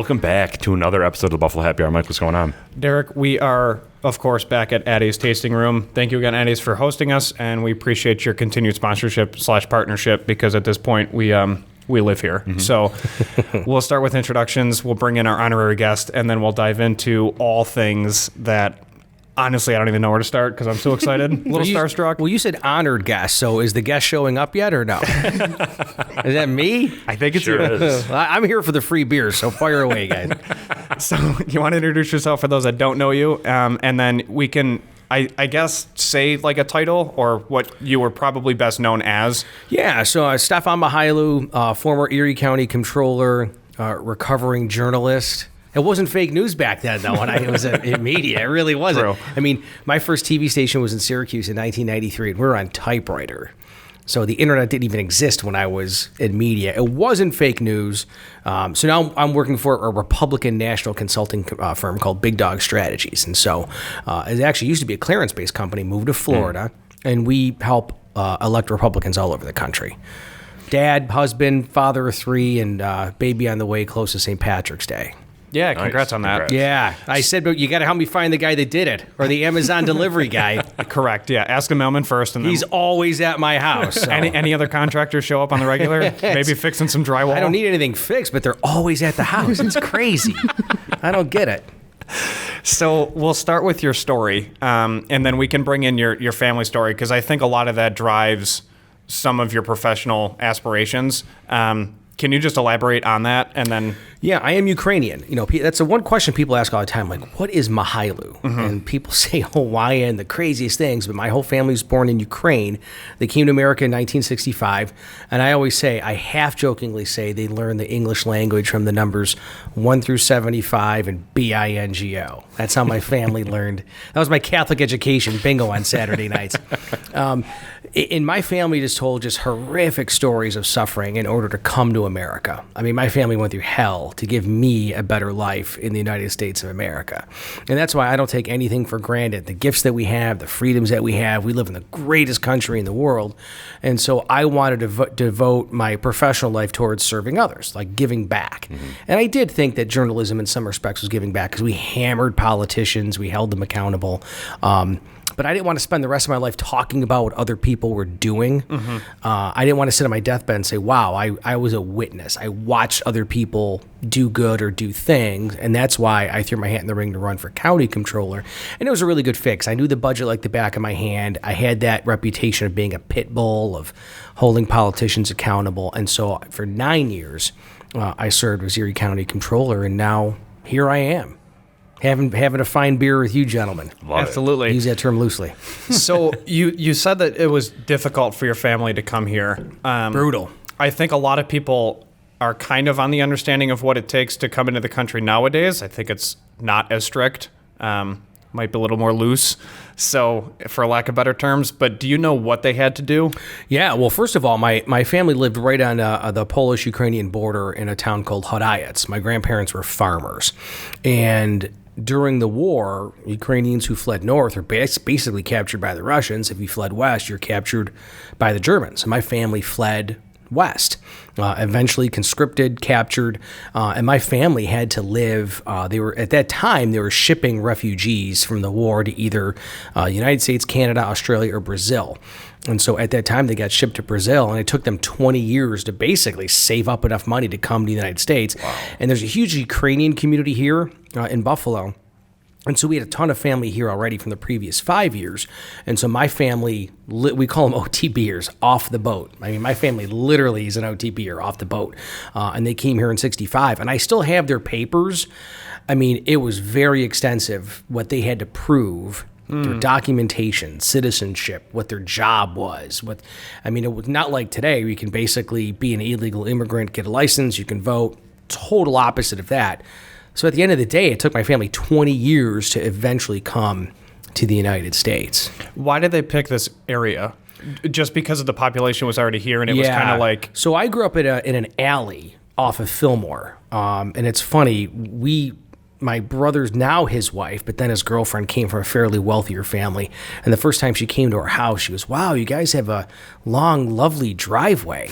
Welcome back to another episode of the Buffalo Happy Hour. Mike, what's going on? Derek, we are, of course, back at Addie's Tasting Room. Thank you again, Addie's, for hosting us, and we appreciate your continued sponsorship/partnership because at this point we live here. Mm-hmm. So we'll start with introductions. We'll bring in our honorary guest, and then we'll dive into all things that, honestly, I don't even know where to start because I'm so excited. A little starstruck. Well, you said honored guest, so is the guest showing up yet or no? Is that me? I think it's Sure you. is. I'm here for the free beer, so fire away, guys. So you want to introduce yourself for those that don't know you, and then we can, I guess, say like a title or what you were probably best known as. Yeah, so Stefan Mychijliw, former Erie County Controller, recovering journalist. It wasn't fake news back then, though, when I was in media. It really wasn't. True. I mean, my first TV station was in Syracuse in 1993, and we were on typewriter. So the internet didn't even exist when I was in media. It wasn't fake news. So now I'm working for a Republican national consulting firm called Big Dog Strategies. And so it actually used to be a Clarence-based company, moved to Florida, and we help elect Republicans all over the country. Dad, husband, father of three, and baby on the way close to St. Patrick's Day. Yeah, congrats on that. Congrats. Yeah, I said, but you got to help me find the guy that did it, or the Amazon delivery guy. Correct. Yeah, ask the mailman first, and then He's always at my house. So. any other contractors show up on the regular? Maybe fixing some drywall. I don't need anything fixed, but they're always at the house. It's crazy. I don't get it. So we'll start with your story, and then we can bring in your family story because I think a lot of that drives some of your professional aspirations. Can you just elaborate on that, and then? Yeah, I am Ukrainian. You know, that's the one question people ask all the time, like, what is Mychijliw? Mm-hmm. And people say Hawaiian, the craziest things, but my whole family was born in Ukraine. They came to America in 1965, and I always say, I half-jokingly say they learned the English language from the numbers 1 through 75 and B-I-N-G-O. That's how my family learned. That was my Catholic education bingo on Saturday nights. In my family just told just horrific stories of suffering in order to come to America. I mean, my family went through hell to give me a better life in the United States of America. And that's why I don't take anything for granted. The gifts that we have, the freedoms that we have, we live in the greatest country in the world. And so I wanted to devote my professional life towards serving others, like giving back. Mm-hmm. And I did think that journalism in some respects was giving back because we hammered politicians, we held them accountable. But I didn't want to spend the rest of my life talking about what other people were doing. Mm-hmm. I didn't want to sit on my deathbed and say, wow, I was a witness. I watched other people do good or do things. And that's why I threw my hat in the ring to run for county controller. And it was a really good fix. I knew the budget like the back of my hand. I had that reputation of being a pit bull, of holding politicians accountable. And so for 9 years, I served as Erie County Controller. And now here I am. Having a fine beer with you gentlemen. Love Absolutely. Use that term loosely. So you said that it was difficult for your family to come here. Brutal. I think a lot of people are kind of on the understanding of what it takes to come into the country nowadays. I think it's not as strict. Might be a little more loose, so for lack of better terms. But do you know what they had to do? Yeah, well, first of all, my family lived right on the Polish-Ukrainian border in a town called Hodayets. My grandparents were farmers. And during the war, Ukrainians who fled north are basically captured by the Russians. If you fled west, you're captured by the Germans. And my family fled west, eventually conscripted, captured, and my family had to live. They were shipping refugees from the war to either United States, Canada, Australia, or Brazil. And so at that time, they got shipped to Brazil, and it took them 20 years to basically save up enough money to come to the United States. Wow. And there's a huge Ukrainian community here in Buffalo. And so we had a ton of family here already from the previous 5 years. And so my family, we call them OTBers, off the boat. I mean, my family literally is an OTBer, off the boat. And they came here in 65. And I still have their papers. I mean, it was very extensive what they had to prove. Their documentation, citizenship, what their job was. It was not like today where you can basically be an illegal immigrant, get a license, you can vote. Total opposite of that. So at the end of the day, it took my family 20 years to eventually come to the United States. Why did they pick this area? Just because of the population was already here, and it was kind of like... So I grew up in an alley off of Fillmore. And it's funny, my brother's now his wife, but then his girlfriend came from a fairly wealthier family. And the first time she came to our house, she goes, wow, you guys have a long, lovely driveway.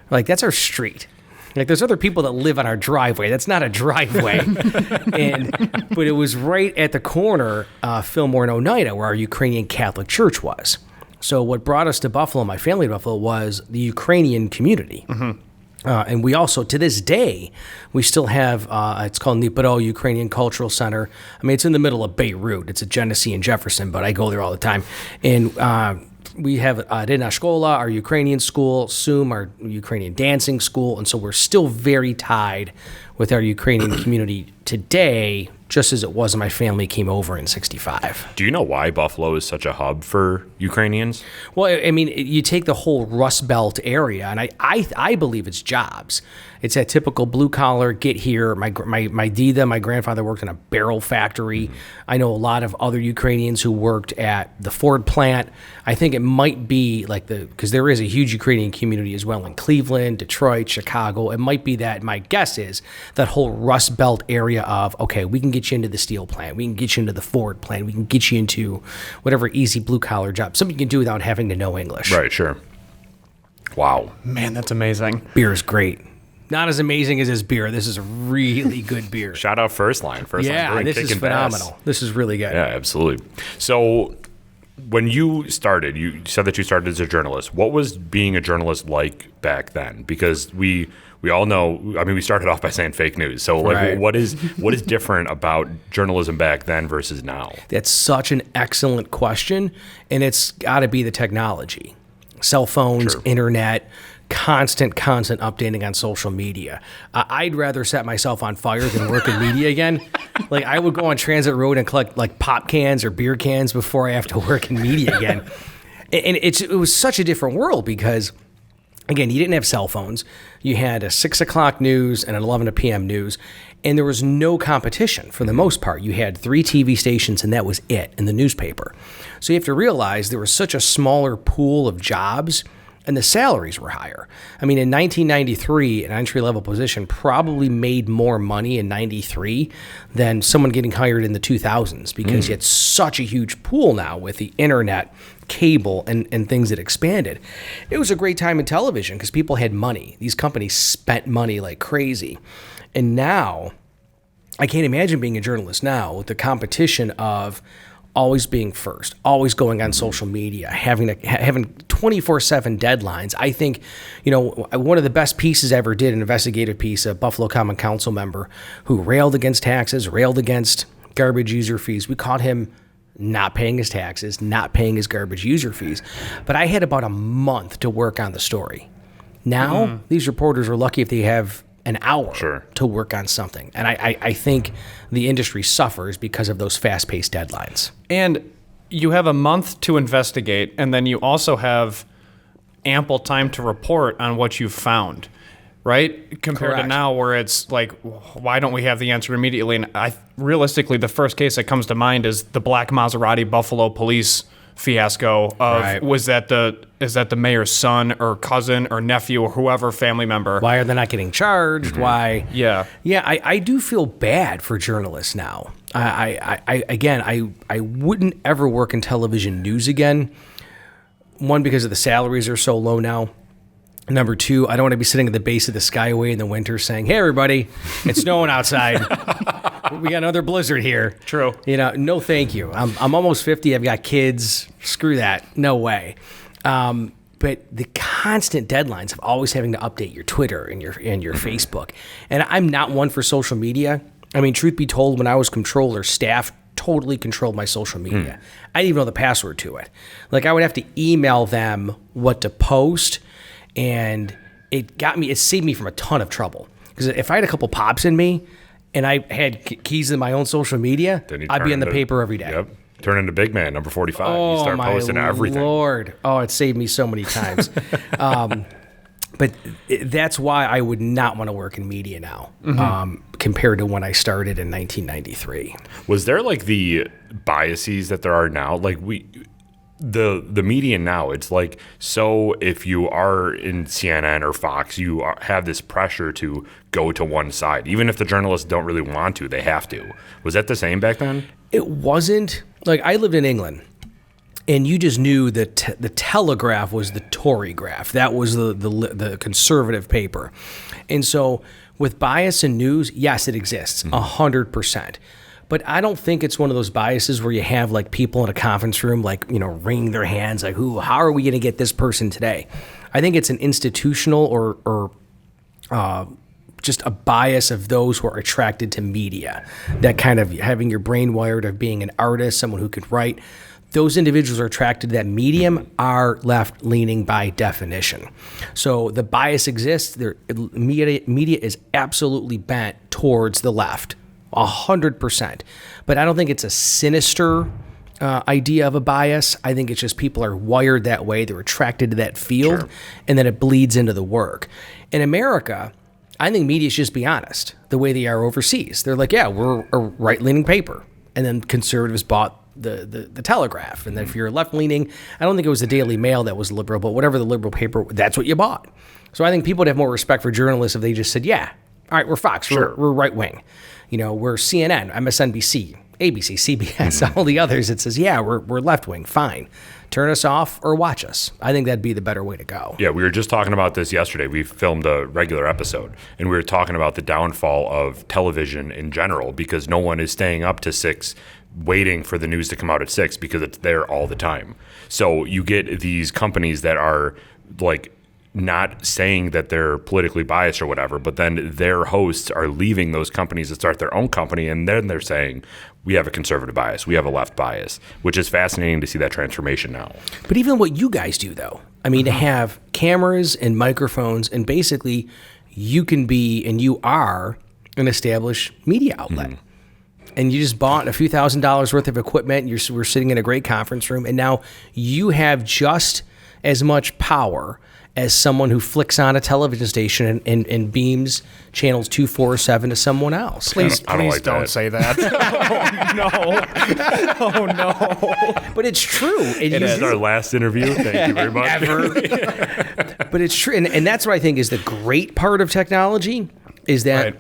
Like, that's our street. Like, there's other people that live on our driveway. That's not a driveway. But it was right at the corner, Fillmore and Oneida, where our Ukrainian Catholic Church was. So what brought us to Buffalo, my family to Buffalo, was the Ukrainian community. And we also, to this day, we still have, it's called Dnipro Ukrainian Cultural Center. I mean, it's in the middle of Beirut. It's at Genesee and Jefferson, but I go there all the time. And we have Rena Shkola, our Ukrainian school, SUM, our Ukrainian dancing school. And so we're still very tied with our Ukrainian community today, just as it was when my family came over in 65. Do you know why Buffalo is such a hub for Ukrainians? Well, I mean, you take the whole Rust Belt area, and I believe it's jobs. It's that typical blue collar, get here. My dida, my grandfather worked in a barrel factory. I know a lot of other Ukrainians who worked at the Ford plant. I think it might be like because there is a huge Ukrainian community as well in Cleveland, Detroit, Chicago. It might be that, my guess is, that whole Rust Belt area of, okay, we can get you into the steel plant. We can get you into the Ford plant. We can get you into whatever easy blue collar job. Something you can do without having to know English. Right, sure. Wow. Man, that's amazing. Beer is great. Not as amazing as his beer. This is a really good beer. Shout out First Line. Yeah, this is phenomenal. This is really good. Yeah, absolutely. So when you started, you said that you started as a journalist. What was being a journalist like back then? Because we all know, I mean, we started off by saying fake news. So like, Right. what is different about journalism back then versus now? That's such an excellent question, and it's got to be the technology. Cell phones, Sure. internet, constant updating on social media. I'd rather set myself on fire than work in media again. Like, I would go on Transit Road and collect like pop cans or beer cans before I have to work in media again. And it was such a different world because, again, you didn't have cell phones. You had a 6 o'clock news and an 11 p.m. news, and there was no competition for the most part. You had 3 TV stations, and that was it in the newspaper. So you have to realize there was such a smaller pool of jobs, and the salaries were higher. I mean, in 1993, an entry-level position probably made more money in 93 than someone getting hired in the 2000s because you had such a huge pool now with the internet, cable, and things that expanded. It was a great time in television because people had money. These companies spent money like crazy. And now, I can't imagine being a journalist now with the competition of always being first, always going on social media, having 24/7 deadlines. I think, one of the best pieces I ever did, an investigative piece, a Buffalo Common Council member who railed against taxes, railed against garbage user fees. We caught him not paying his taxes, not paying his garbage user fees. But I had about a month to work on the story. Now, these reporters are lucky if they have an hour Sure. to work on something. And I think the industry suffers because of those fast-paced deadlines. And you have a month to investigate, and then you also have ample time to report on what you've found, right? Compared Correct. to now where it's like, why don't we have the answer immediately? And realistically, the first case that comes to mind is the black Maserati Buffalo police fiasco of Right. is that the mayor's son or cousin or nephew or whoever family member. Why are they not getting charged? Why? Yeah. Yeah, I do feel bad for journalists now. I wouldn't ever work in television news again. One, because of the salaries are so low now. Number 2, I don't want to be sitting at the base of the Skyway in the winter saying, "Hey, everybody, it's snowing outside. We got another blizzard here." True. No, thank you. I'm almost 50. I've got kids. Screw that. No way. But the constant deadlines of always having to update your Twitter and your Facebook, and I'm not one for social media. I mean, truth be told, when I was controller, staff totally controlled my social media. I didn't even know the password to it. Like, I would have to email them what to post, and it saved me from a ton of trouble. Because if I had a couple pops in me and I had keys to my own social media, Then you I'd be turn in the into- paper every day. Yep. Turn into big man, number 45. Oh, You start my posting everything. Lord. Oh, it saved me so many times. But that's why I would not want to work in media now, compared to when I started in 1993. Was there like the biases that there are now? Like the media now, it's like, so if you are in CNN or Fox, you have this pressure to go to one side. Even if the journalists don't really want to, they have to. Was that the same back then? It wasn't like I lived in England, And you just knew that the Telegraph was the Tory graph. That was the conservative paper. And so with bias in news, yes, it exists, 100%. But I don't think it's one of those biases where you have like people in a conference room, like, wringing their hands, like, how are we going to get this person today? I think it's an institutional or just a bias of those who are attracted to media, that kind of having your brain wired of being an artist, someone who could write. Those individuals are attracted to that medium are left-leaning by definition. So the bias exists. Media is absolutely bent towards the left, 100%. But I don't think it's a sinister idea of a bias. I think it's just people are wired that way. They're attracted to that field, and then it bleeds into the work. In America, I think media should just be honest, the way they are overseas. They're like, yeah, we're a right-leaning paper. And then conservatives bought the Telegraph. And then if you're left-leaning, I don't think it was the Daily Mail that was liberal, but whatever the liberal paper, that's what you bought. So I think people would have more respect for journalists if they just said, yeah, all right, we're Fox, we're right-wing. We're CNN, MSNBC, ABC, CBS, all the others. It says, yeah, we're left-wing, fine. Turn us off or watch us. I think that'd be the better way to go. Yeah, we were just talking about this yesterday. We filmed a regular episode, and we were talking about the downfall of television in general because no one is staying up to 6 waiting for the news to come out at 6 because it's there all the time. So you get these companies that are like not saying that they're politically biased or whatever, but then their hosts are leaving those companies to start their own company, and then they're saying, we have a conservative bias, we have a left bias, which is fascinating to see that transformation now. But even what you guys do, though, I mean, to have cameras and microphones, and basically you can be, and you are, an established media outlet. And you just bought a few $1,000s worth of equipment, and we're sitting in a great conference room, and now you have just as much power as someone who flicks on a television station and beams channels 247 to someone else. Please like don't that. say that. Oh, no. But it's true. This is our last interview. Thank you very much. Ever. But it's true. And that's what I think is the great part of technology, is that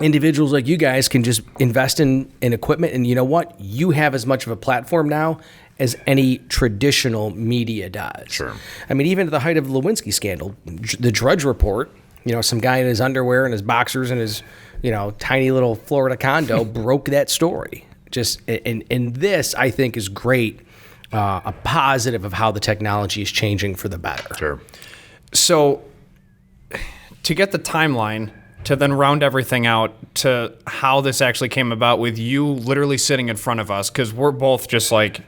individuals like you guys can just invest in equipment. And you know what? You have as much of a platform now as any traditional media does. Sure. I mean, even at the height of the Lewinsky scandal, the Drudge Report, some guy in his underwear and his boxers and his, tiny little Florida condo broke that story. And this, I think, is great, a positive of how the technology is changing for the better. Sure. So to get the timeline, to then round everything out to how this actually came about with you literally sitting in front of us, because we're both just like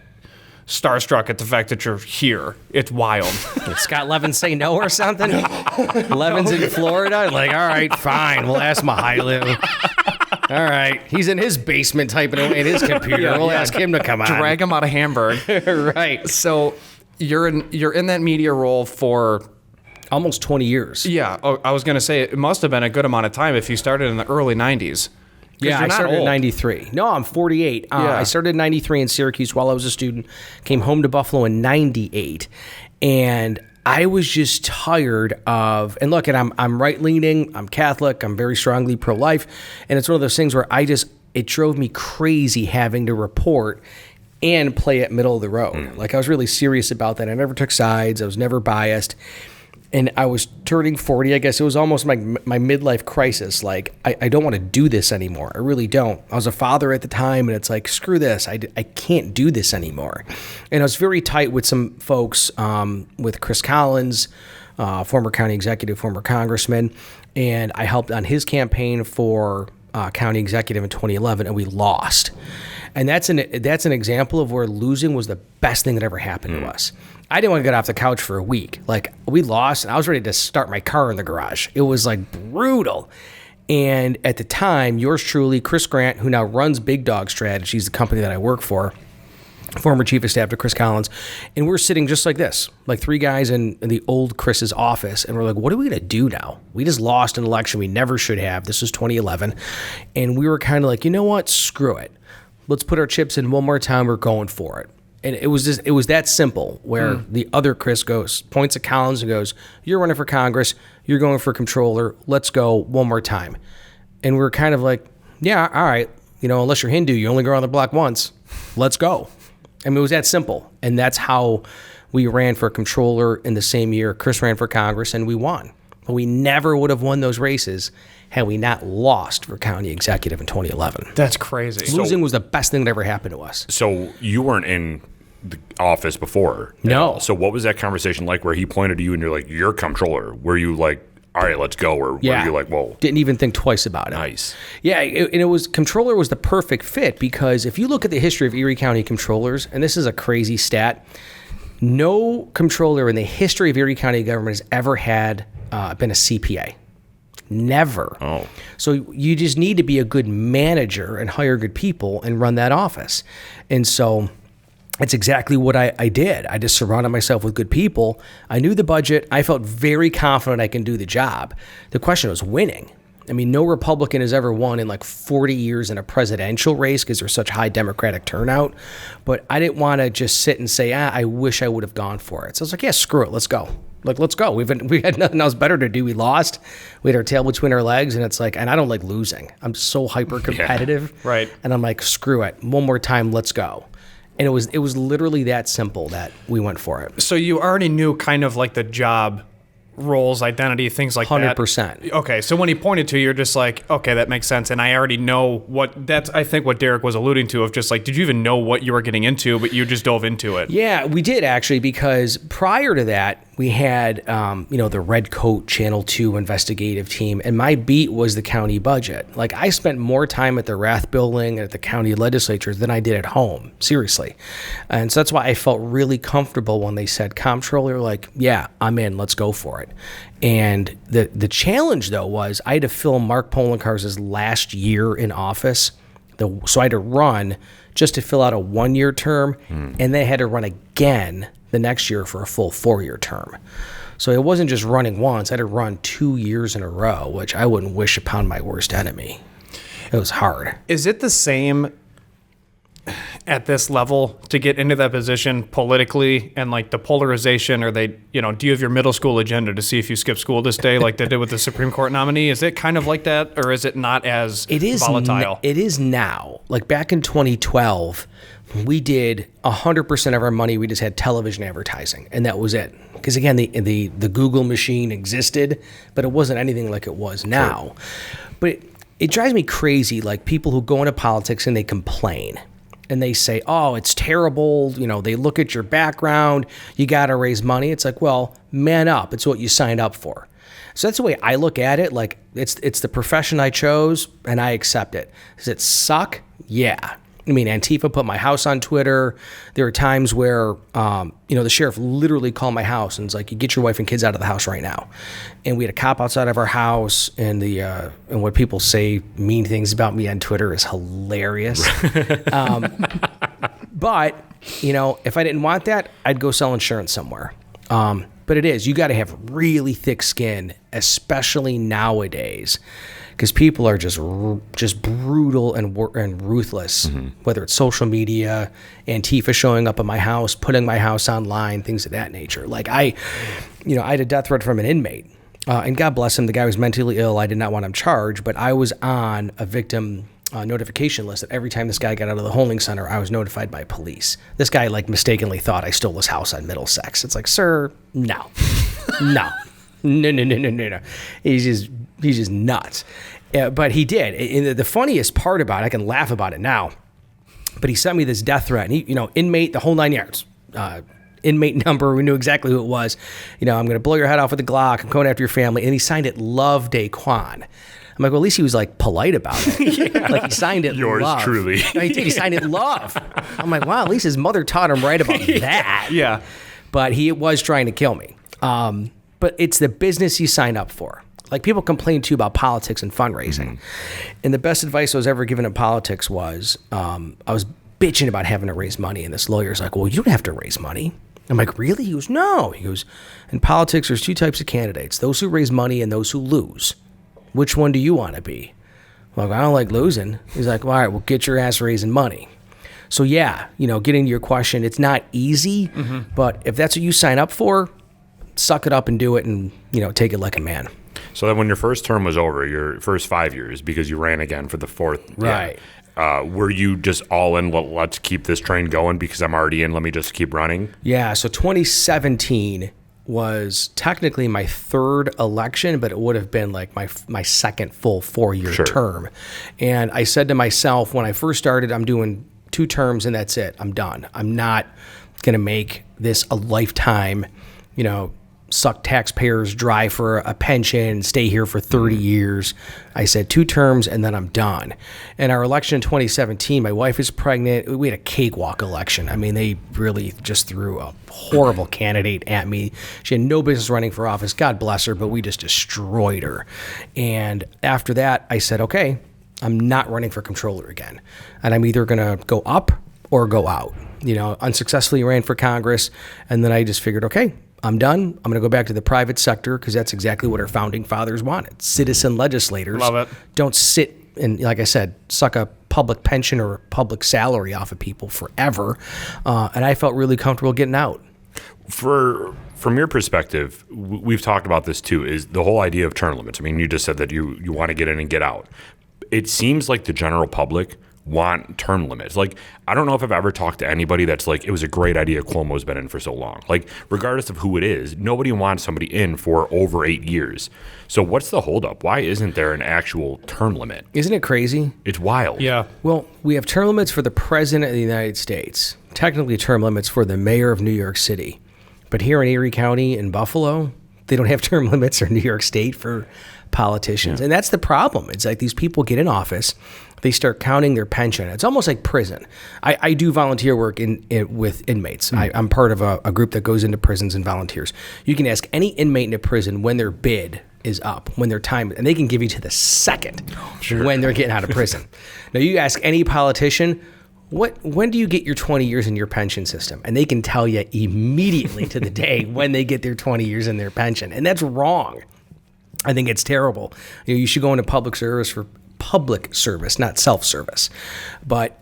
starstruck at the fact that you're here. It's wild. Did Scott Levin say no or something? Levin's in Florida? Like, all right, fine. We'll ask Mychijliw. All right. He's in his basement typing away in his computer. We'll ask him to come on. Drag him out of Hamburg. Right. So you're in that media role for almost 20 years. Yeah. Oh, I was going to say it must have been a good amount of time if you started in the early 90s. Yeah, I started in 93. No, I'm 48. I started in 93 in Syracuse while I was a student, came home to Buffalo in 98. And I was just tired of, and look, and I'm right-leaning, I'm Catholic, I'm very strongly pro-life. And it's one of those things where it drove me crazy having to report and play at middle of the road. Like, I was really serious about that. I never took sides. I was never biased. And I was turning 40, I guess. It was almost my midlife crisis. Like, I don't want to do this anymore. I really don't. I was a father at the time, and it's like, screw this. I can't do this anymore. And I was very tight with some folks, with Chris Collins, former county executive, former congressman. And I helped on his campaign for county executive in 2011, and we lost. And that's an example of where losing was the best thing that ever happened to us. I didn't want to get off the couch for a week. Like, we lost, and I was ready to start my car in the garage. It was like brutal. And at the time, yours truly, Chris Grant, who now runs Big Dog Strategies, the company that I work for, former chief of staff to Chris Collins, and we're sitting just like this, like three guys in the old Chris's office, and we're like, what are we going to do now? We just lost an election we never should have. This was 2011. And we were kind of like, you know what? Screw it. Let's put our chips in one more time. We're going for it. And it was that simple, where the other Chris points at Collins and goes, you're running for Congress, you're going for controller, let's go one more time. And we're kind of like, yeah, all right, unless you're Hindu, you only go on the block once, let's go. I mean, it was that simple. And that's how we ran for controller in the same year Chris ran for Congress, and we won. But we never would have won those races had we not lost for county executive in 2011. That's crazy. Losing was the best thing that ever happened to us. So you weren't in the office before? No. So what was that conversation like where he pointed to you and you're like, you're comptroller? Were you like, all right, let's go? Or were you like, whoa? Didn't even think twice about it. Nice. Yeah, and it was, controller was the perfect fit because if you look at the history of Erie County controllers, and this is a crazy stat, no controller in the history of Erie County government has ever had been a CPA. Never. Oh. So you just need to be a good manager and hire good people and run that office. And so that's exactly what I did. I just surrounded myself with good people. I knew the budget. I felt very confident I can do the job. The question was winning. I mean, no Republican has ever won in like 40 years in a presidential race because there's such high Democratic turnout. But I didn't want to just sit and say, I wish I would have gone for it. So I was like, yeah, screw it. Let's go. Like, let's go. We had nothing else better to do. We lost. We had our tail between our legs. And it's like, and I don't like losing. I'm so hyper competitive. Yeah, right. And I'm like, screw it. One more time. Let's go. And it was literally that simple that we went for it. So you already knew kind of like the job roles, identity, things like 100%. that. Okay, so when he pointed to you, you're just like, okay, that makes sense. And I already know what that's, I think what Derek was alluding to of just like, did you even know what you were getting into, but you just dove into it? Yeah, we did actually, because prior to that, we had, the Red Coat Channel 2 investigative team, and my beat was the county budget. Like, I spent more time at the Rath Building and at the county legislatures than I did at home, seriously. And so that's why I felt really comfortable when they said comptroller, like, yeah, I'm in, let's go for it. And the challenge, though, was I had to fill Mark Polenkar's last year in office. So I had to run just to fill out a 1-year term, and they had to run again the next year for a full 4-year term. So it wasn't just running once. I had to run 2 years in a row, which I wouldn't wish upon my worst enemy. It was hard. Is it the same at this level to get into that position politically, and like the polarization, or they, do you have your middle school agenda to see if you skip school this day like they did with the Supreme Court nominee? Is it kind of like that, or is it not as volatile? It is now. Like back in 2012, we did 100% of our money. We just had television advertising, and that was it. Because again, the Google machine existed, but it wasn't anything like it was now. Sure. But it drives me crazy, like people who go into politics and they complain. And they say, oh, it's terrible. They look at your background. You got to raise money. It's like, well, man up. It's what you signed up for. So that's the way I look at it. Like, it's the profession I chose, and I accept it. Does it suck? Yeah. I mean, Antifa put my house on Twitter. There are times where, the sheriff literally called my house and was like, you get your wife and kids out of the house right now. And we had a cop outside of our house, and and what people say mean things about me on Twitter is hilarious. But, if I didn't want that, I'd go sell insurance somewhere. But it is, you got to have really thick skin, especially nowadays, because people are just brutal and ruthless, whether it's social media, Antifa showing up at my house, putting my house online, things of that nature. Like I had a death threat from an inmate, and God bless him, the guy was mentally ill. I did not want him charged, but I was on a victim notification list that every time this guy got out of the holding center, I was notified by police. This guy mistakenly thought I stole his house on Middlesex. It's like, sir, no. No. He's just nuts. But he did. And the funniest part about it, I can laugh about it now, but he sent me this death threat. And he, inmate, the whole 9 yards. Inmate number, we knew exactly who it was. I'm going to blow your head off with a Glock. I'm going after your family. And he signed it Love Daquan. I'm like, well, at least he was polite about it. Yeah. Like he signed it Yours love. Truly. He did. He signed it love. I'm like, wow, at least his mother taught him right about that. Yeah. But he was trying to kill me. But it's the business you sign up for. Like people complain too about politics and fundraising. And the best advice I was ever given in politics was, I was bitching about having to raise money. And this lawyer's like, well, you don't have to raise money. I'm like, really? He goes, no. He goes, in politics, there's 2 types of candidates, those who raise money and those who lose. Which one do you want to be? I'm like, I don't like losing. He's like, well, all right, well, get your ass raising money. So yeah, getting to your question, it's not easy, but if that's what you sign up for, suck it up and do it and, take it like a man. So then when your first term was over, your first 5 years, because you ran again for the 4th. Right. Were you just all in, let's keep this train going because I'm already in, let me just keep running? Yeah, so 2017 was technically my third election, but it would have been like my second full 4-year term. And I said to myself when I first started, I'm doing 2 terms and that's it. I'm done. I'm not going to make this a lifetime, suck taxpayers dry for a pension, stay here for 30 years. I said 2 terms and then I'm done. And our election in 2017, my wife is pregnant. We had a cakewalk election. I mean, they really just threw a horrible candidate at me. She had no business running for office. God bless her, but we just destroyed her. And after that, I said, okay, I'm not running for controller again. And I'm either going to go up or go out. Unsuccessfully ran for Congress. And then I just figured, okay, I'm done. I'm going to go back to the private sector because that's exactly what our founding fathers wanted. Citizen legislators. Love it. Don't sit and, like I said, suck a public pension or public salary off of people forever. And I felt really comfortable getting out. From your perspective, we've talked about this too, is the whole idea of term limits. I mean, you just said that you want to get in and get out. It seems like the general public want term limits. Like, I don't know if I've ever talked to anybody that's like, it was a great idea Cuomo's been in for so long. Like, regardless of who it is, nobody wants somebody in for over 8 years. So what's the holdup? Why isn't there an actual term limit? Isn't it crazy? It's wild. Yeah. Well, we have term limits for the president of the United States, technically term limits for the mayor of New York City. But here in Erie County in Buffalo, they don't have term limits, or New York State for politicians. Yeah. And that's the problem. It's like these people get in office, they start counting their pension. It's almost like prison. I do volunteer work with inmates. I'm part of a group that goes into prisons and volunteers. You can ask any inmate in a prison when their bid is up, when their time, and they can give you to the second when they're getting out of prison. Now, you ask any politician, when do you get your 20 years in your pension system? And they can tell you immediately to the day when they get their 20 years in their pension. And that's wrong. I think it's terrible. You should go into public service for public service, not self-service. But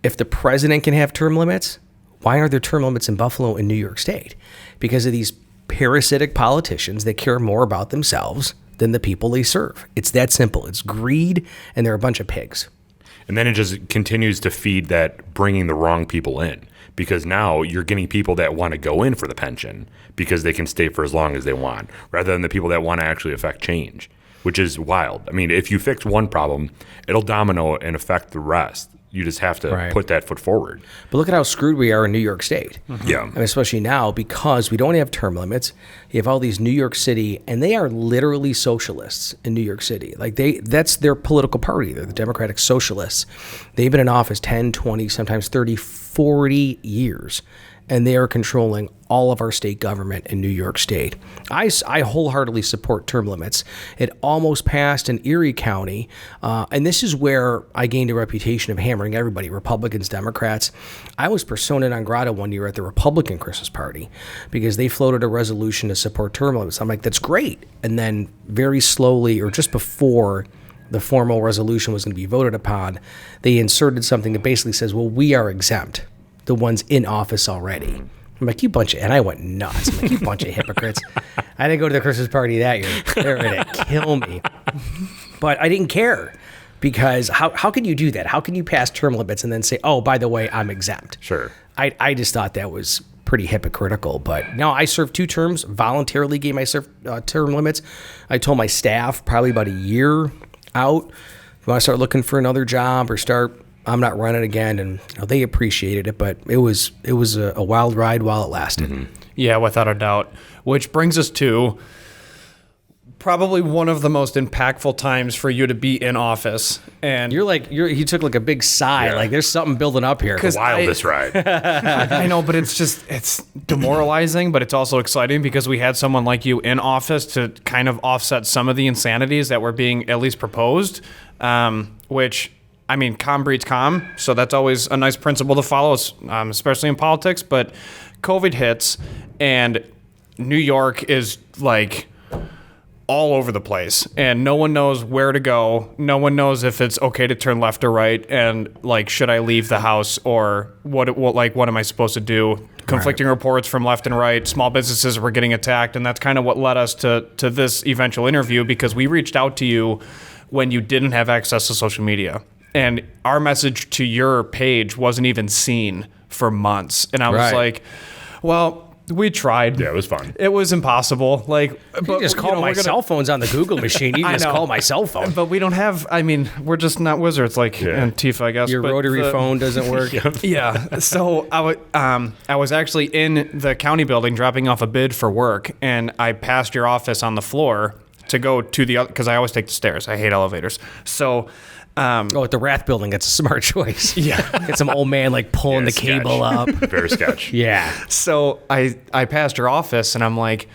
if the president can have term limits, why aren't there term limits in Buffalo and New York State? Because of these parasitic politicians that care more about themselves than the people they serve. It's that simple. It's greed, and they're a bunch of pigs. And then it just continues to feed that bringing the wrong people in, because now you're getting people that want to go in for the pension because they can stay for as long as they want, rather than the people that want to actually affect change, which is wild. I mean, if you fix one problem, it'll domino and affect the rest. You just have to put that foot forward. But look at how screwed we are in New York State. Mm-hmm. Yeah. And especially now, because we don't have term limits. You have all these New York City, and they are literally socialists in New York City. Like, that's their political party. They're the Democratic Socialists. They've been in office 10, 20, sometimes 30, 40 years. And they are controlling all of our state government in New York State. I wholeheartedly support term limits. It almost passed in Erie County, and this is where I gained a reputation of hammering everybody, Republicans, Democrats. I was persona non grata one year at the Republican Christmas party because they floated a resolution to support term limits. I'm like, that's great. And then very slowly, or just before the formal resolution was going to be voted upon, they inserted something that basically says, well, we are exempt, the ones in office already. I'm like, you bunch of, and I went nuts. I'm like, you bunch of hypocrites. I didn't go to the Christmas party that year. They're going to kill me. But I didn't care, because how can you do that? How can you pass term limits and then say, oh, by the way, I'm exempt? Sure. I just thought that was pretty hypocritical. But no, I served 2 terms, voluntarily gave myself term limits. I told my staff probably about a year out, if you want to start looking for another job or I'm not running again, and they appreciated it, but it was a wild ride while it lasted. Mm-hmm. Yeah, without a doubt. Which brings us to probably one of the most impactful times for you to be in office. And he took like a big sigh, like there's something building up here. The wildest ride. I know, but it's demoralizing, but it's also exciting because we had someone like you in office to kind of offset some of the insanities that were being at least proposed, which, I mean, calm breeds calm, so that's always a nice principle to follow, especially in politics. But COVID hits, and New York is like all over the place, and no one knows where to go. No one knows if it's okay to turn left or right, and like, should I leave the house, or what am I supposed to do? Conflicting reports from left and right. Small businesses were getting attacked, and that's kind of what led us to this eventual interview, because we reached out to you when you didn't have access to social media. and our message to your page wasn't even seen for months. And I was Right. like, well, we tried. Yeah, it was fun. It was impossible. Like, You just call my cell phone's on the Google machine. You I just know. call my cell phone. But we don't have, I mean, we're just not wizards like Antifa, I guess. Your but rotary phone doesn't work. Yeah. So I was actually in the county building dropping off a bid for work, and I passed your office on the floor to go to the other, because I always take the stairs. I hate elevators. So, Oh, at the Rath building, that's a smart choice. Yeah. Get some old man like pulling the sketch. cable up. Very sketch. Yeah. so I passed your office, and I'm like,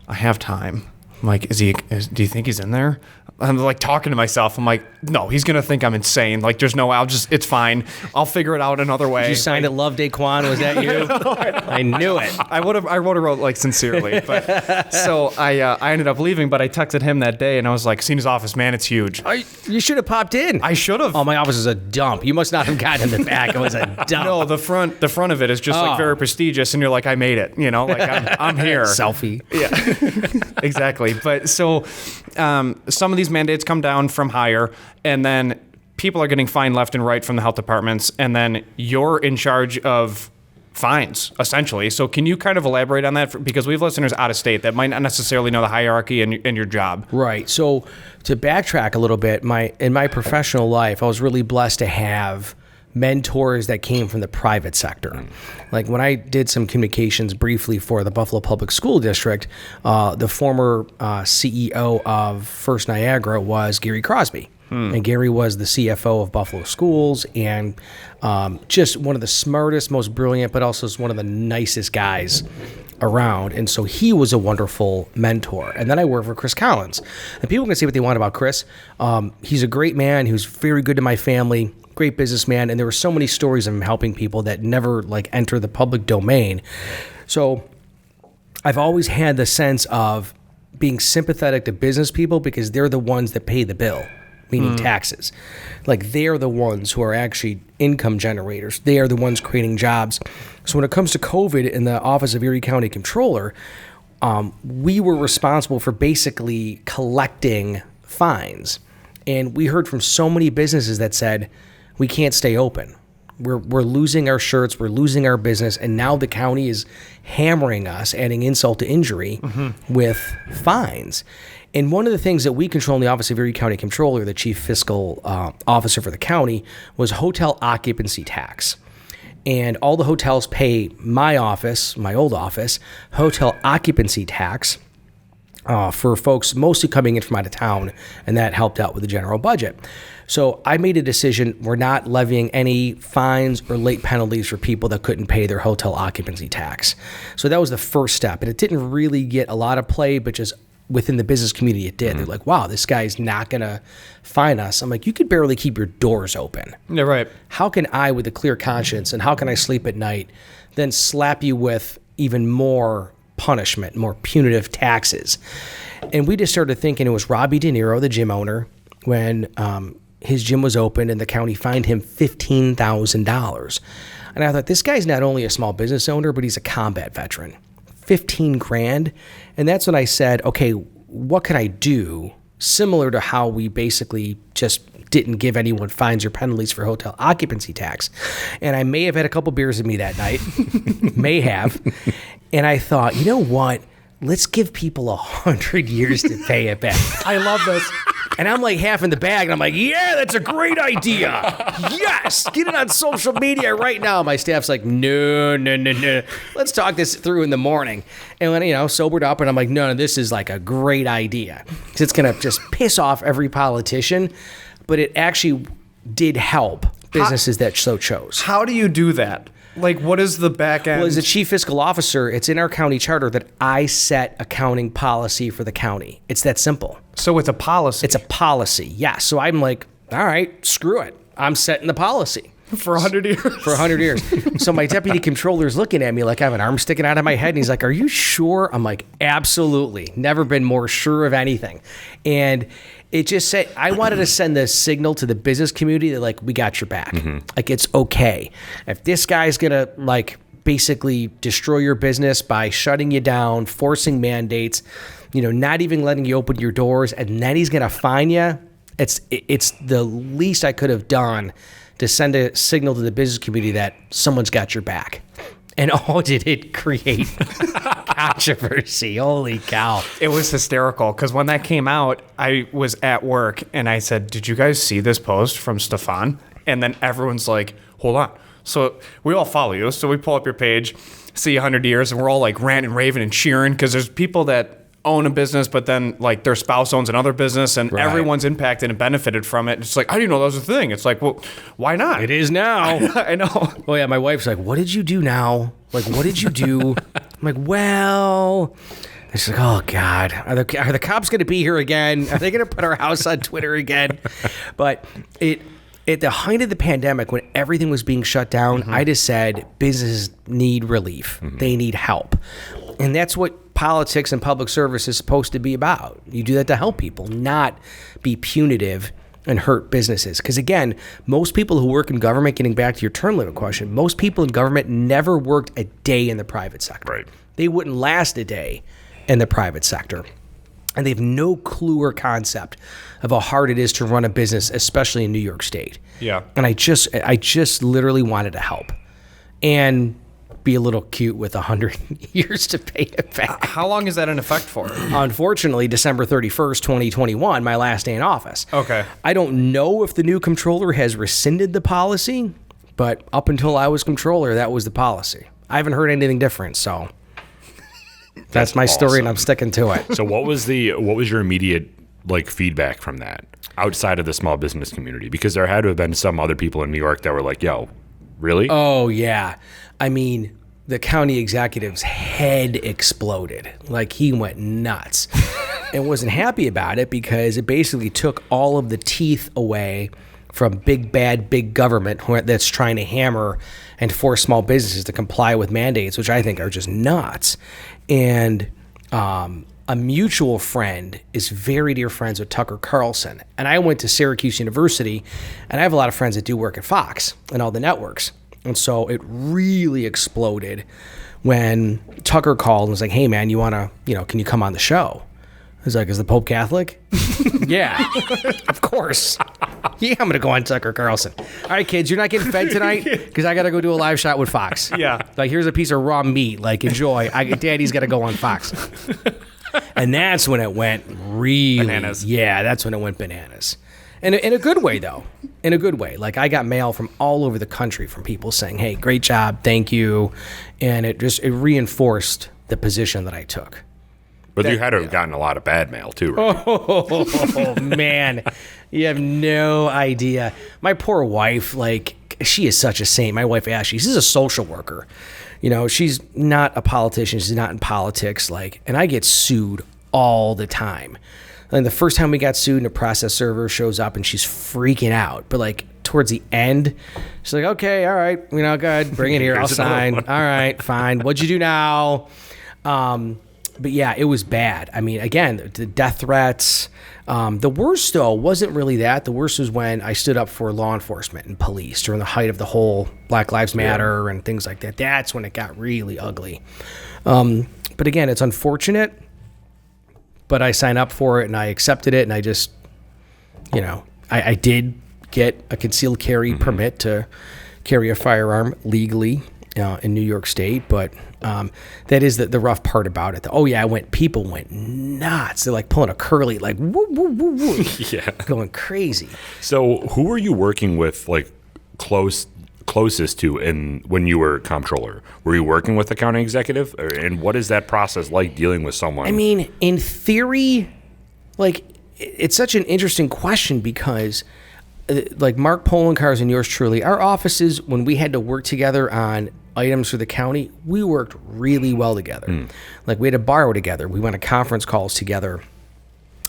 I have time. I'm like, do you think he's in there? I'm like talking to myself. I'm like, no, he's gonna think I'm insane. Like, there's no, it's fine. I'll figure it out another way. You signed it, Love Daquan. Was that you? I knew it. I would have wrote like sincerely, but so I ended up leaving. But I texted him that day, and I was like, "Seen his office, man. It's huge." You should have popped in. I should have. Oh, my office is a dump. You must not have gotten in the back. It was a dump. No, the front of it is just like very prestigious, and you're like, I made it. You know, like I'm here. Selfie. Yeah, exactly. But so some of these mandates come down from higher, and then people are getting fined left and right from the health departments, and then you're in charge of fines, essentially. So can you kind of elaborate on that? Because we have listeners out of state that might not necessarily know the hierarchy in your job. Right. So to backtrack a little bit, in my professional life, I was really blessed to have mentors that came from the private sector. Like when I did some communications briefly for the Buffalo Public School District, the former CEO of First Niagara was Gary Crosby. And Gary was the CFO of Buffalo Schools, and just one of the smartest, most brilliant, but also one of the nicest guys around. And so he was a wonderful mentor. And then I worked for Chris Collins. And people can say what they want about Chris. He's a great man. He was very good to my family, great businessman. And there were so many stories of him helping people that never like enter the public domain. So I've always had the sense of being sympathetic to business people because they're the ones that pay the bill, meaning taxes. Like they're the ones who are actually income generators. They are the ones creating jobs. So when it comes to COVID in the Office of Erie County Controller, we were responsible for basically collecting fines. And we heard from so many businesses that said, we can't stay open. We're losing our shirts, we're losing our business, and now the county is hammering us, adding insult to injury with fines. And one of the things that we control in the Office of Erie County Controller, the chief fiscal officer for the county, was hotel occupancy tax. And all the hotels pay my office, my old office, hotel occupancy tax for folks mostly coming in from out of town, and that helped out with the general budget. So I made a decision, we're not levying any fines or late penalties for people that couldn't pay their hotel occupancy tax. So that was the first step, and it didn't really get a lot of play, but just within the business community it did. They're like, wow, this guy's not gonna fine us. I'm like, you could barely keep your doors open. Yeah, right. How can I, with a clear conscience, and how can I sleep at night, then slap you with even more punishment, more punitive taxes? And we just started thinking it was Robbie De Niro, the gym owner, when his gym was open and the county fined him $15,000. And I thought, this guy's not only a small business owner, but he's a combat veteran. 15 grand. And that's when I said, okay, what can I do similar to how we basically just didn't give anyone fines or penalties for hotel occupancy tax? And I may have had a couple beers with me that night, may have. And I thought, you know what? Let's give people 100 years to pay it back. I love this. And I'm like half in the bag, and I'm like, yeah, that's a great idea. Yes, get it on social media right now. My staff's like, no. Let's talk this through in the morning. And when, sobered up, and I'm like, no, this is like a great idea. Because it's going to just piss off every politician. But it actually did help businesses that so chose. How do you do that? Like, what is the back end? Well, as a chief fiscal officer, it's in our county charter that I set accounting policy for the county. It's that simple. So it's a policy. It's a policy, yeah. So I'm like, all right, screw it. I'm setting the policy. For 100 years? For 100 years. So my deputy controller's looking at me like I have an arm sticking out of my head, and he's like, are you sure? I'm like, absolutely. Never been more sure of anything. And it just said, I wanted to send the signal to the business community that, like, we got your back. Like, it's okay. If this guy's going to, like, basically destroy your business by shutting you down, forcing mandates, not even letting you open your doors, and then he's going to fine you, it's the least I could have done to send a signal to the business community that someone's got your back. And oh, did it create controversy. Holy cow. It was hysterical because when that came out, I was at work and I said, did you guys see this post from Stefan? And then everyone's like, hold on. So we all follow you. So we pull up your page, see 100 years, and we're all like ranting and raving and cheering because there's people that own a business, but then like their spouse owns another business and everyone's impacted and benefited from it. It's like, I didn't know that was a thing. It's like, well, why not? It is now. I know. Oh yeah, my wife's like, what did you do now? Like, what did you do? I'm like, well, and she's like, oh God, are the cops going to be here again? Are they going to put our house on Twitter again? But at the height of the pandemic, when everything was being shut down, I just said, businesses need relief. They need help. And that's what politics and public service is supposed to be about. You do that to help people, not be punitive and hurt businesses. Because again, most people who work in government, getting back to your term limit question, most people in government never worked a day in the private sector. Right. They wouldn't last a day in the private sector. And they have no clue or concept of how hard it is to run a business, especially in New York State. Yeah. And I just literally wanted to help and be a little cute with 100 years to pay it back. How long is that in effect for? Unfortunately, December 31st, 2021, my last day in office. Okay. I don't know if the new comptroller has rescinded the policy, but up until I was comptroller, that was the policy. I haven't heard anything different, so that's my story, and I'm sticking to it. So what was your immediate like feedback from that outside of the small business community? Because there had to have been some other people in New York that were like, yo, really? Oh, yeah. I mean, the county executive's head exploded. Like, he went nuts and wasn't happy about it because it basically took all of the teeth away from big, bad, big government that's trying to hammer and force small businesses to comply with mandates, which I think are just nuts. And a mutual friend is very dear friends with Tucker Carlson. And I went to Syracuse University, and I have a lot of friends that do work at Fox and all the networks. And so it really exploded when Tucker called and was like, hey, man, can you come on the show? I was like, is the Pope Catholic? Yeah, of course. Yeah, I'm going to go on Tucker Carlson. All right, kids, you're not getting fed tonight because I got to go do a live shot with Fox. Yeah. Like, here's a piece of raw meat. Like, enjoy. Daddy's got to go on Fox. And that's when it went really bananas. Yeah, that's when it went bananas. And in a good way, though. In a good way. Like, I got mail from all over the country from people saying, hey, great job, thank you. And it reinforced the position that I took. But you had to have gotten a lot of bad mail too, right? Oh, man. You have no idea. My poor wife, like, she is such a saint. My wife, Ashley, she's a social worker. You know, she's not a politician. She's not in politics. Like, and I get sued all the time. And the first time we got sued, and a process server shows up and she's freaking out. But like towards the end, she's like, okay, all right, go ahead, bring it here. I'll sign. All right, fine. What'd you do now? But yeah, it was bad. I mean, again, the death threats. The worst, though, wasn't really that. The worst was when I stood up for law enforcement and police during the height of the whole Black Lives Matter and things like that. That's when it got really ugly. But again, it's unfortunate. But I signed up for it and I accepted it, and I just, I did get a concealed carry permit to carry a firearm legally in New York State. But that is the rough part about it. Oh yeah, people went nuts. They're like pulling a curly, like woo woo woo woo, Yeah, going crazy. So who were you working with, like closest to when you were comptroller? Were you working with the county executive, and what is that process like dealing with someone? I mean, in theory, like, it's such an interesting question because like Mark Polencar's and yours truly, our offices, when we had to work together on items for the county, we worked really well together. Like, we had to borrow together. We went to conference calls together.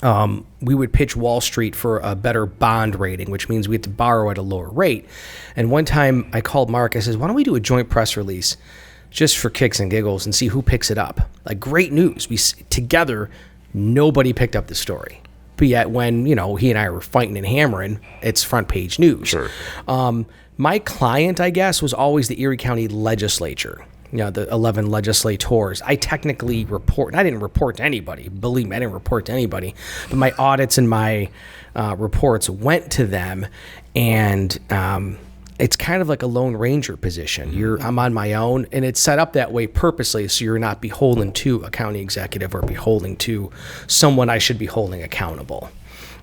We would pitch Wall Street for a better bond rating, which means we had to borrow at a lower rate. And one time I called Mark, I says, why don't we do a joint press release just for kicks and giggles and see who picks it up? Like, great news. Together, nobody picked up the story. But yet when, he and I were fighting and hammering, it's front page news. Sure. My client, I guess, was always the Erie County legislature. the 11 legislators. I technically report. I didn't report to anybody. Believe me, I didn't report to anybody. But my audits and my reports went to them, and it's kind of like a Lone Ranger position. I'm on my own, and it's set up that way purposely so you're not beholden to a county executive or beholden to someone I should be holding accountable.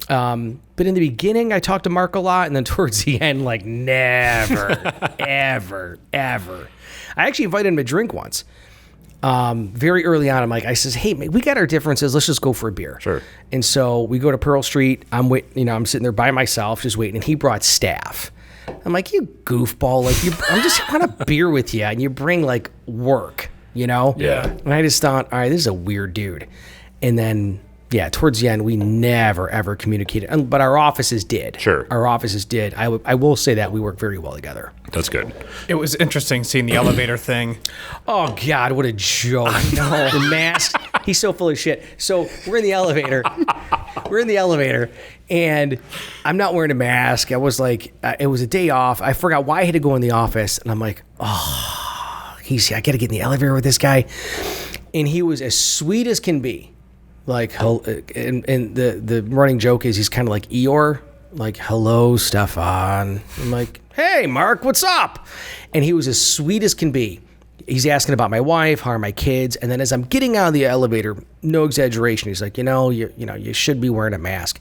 But in the beginning, I talked to Mark a lot, and then towards the end, like never, ever, ever. I actually invited him to drink once. Very early on, I says, hey, we got our differences. Let's just go for a beer. Sure. And so we go to Pearl Street. I'm sitting there by myself, just waiting, and he brought staff. I'm like, you goofball! I just want a beer with you, and you bring like work, Yeah. And I just thought, all right, this is a weird dude. And then, towards the end, we never ever communicated, but our offices did. Sure. Our offices did. I will say that we work very well together. That's good. It was interesting seeing the elevator thing. Oh God, what a joke! No, the mask. He's so full of shit. So we're in the elevator. And I'm not wearing a mask. I was like, it was a day off. I forgot why I had to go in the office, and I'm like, I got to get in the elevator with this guy. And he was as sweet as can be. Like, and the running joke is he's kind of like Eeyore, like, hello, Stefan. I'm like, hey, Mark, what's up? And he was as sweet as can be. He's asking about my wife, how are my kids, and then as I'm getting out of the elevator, no exaggeration, he's like, you should be wearing a mask.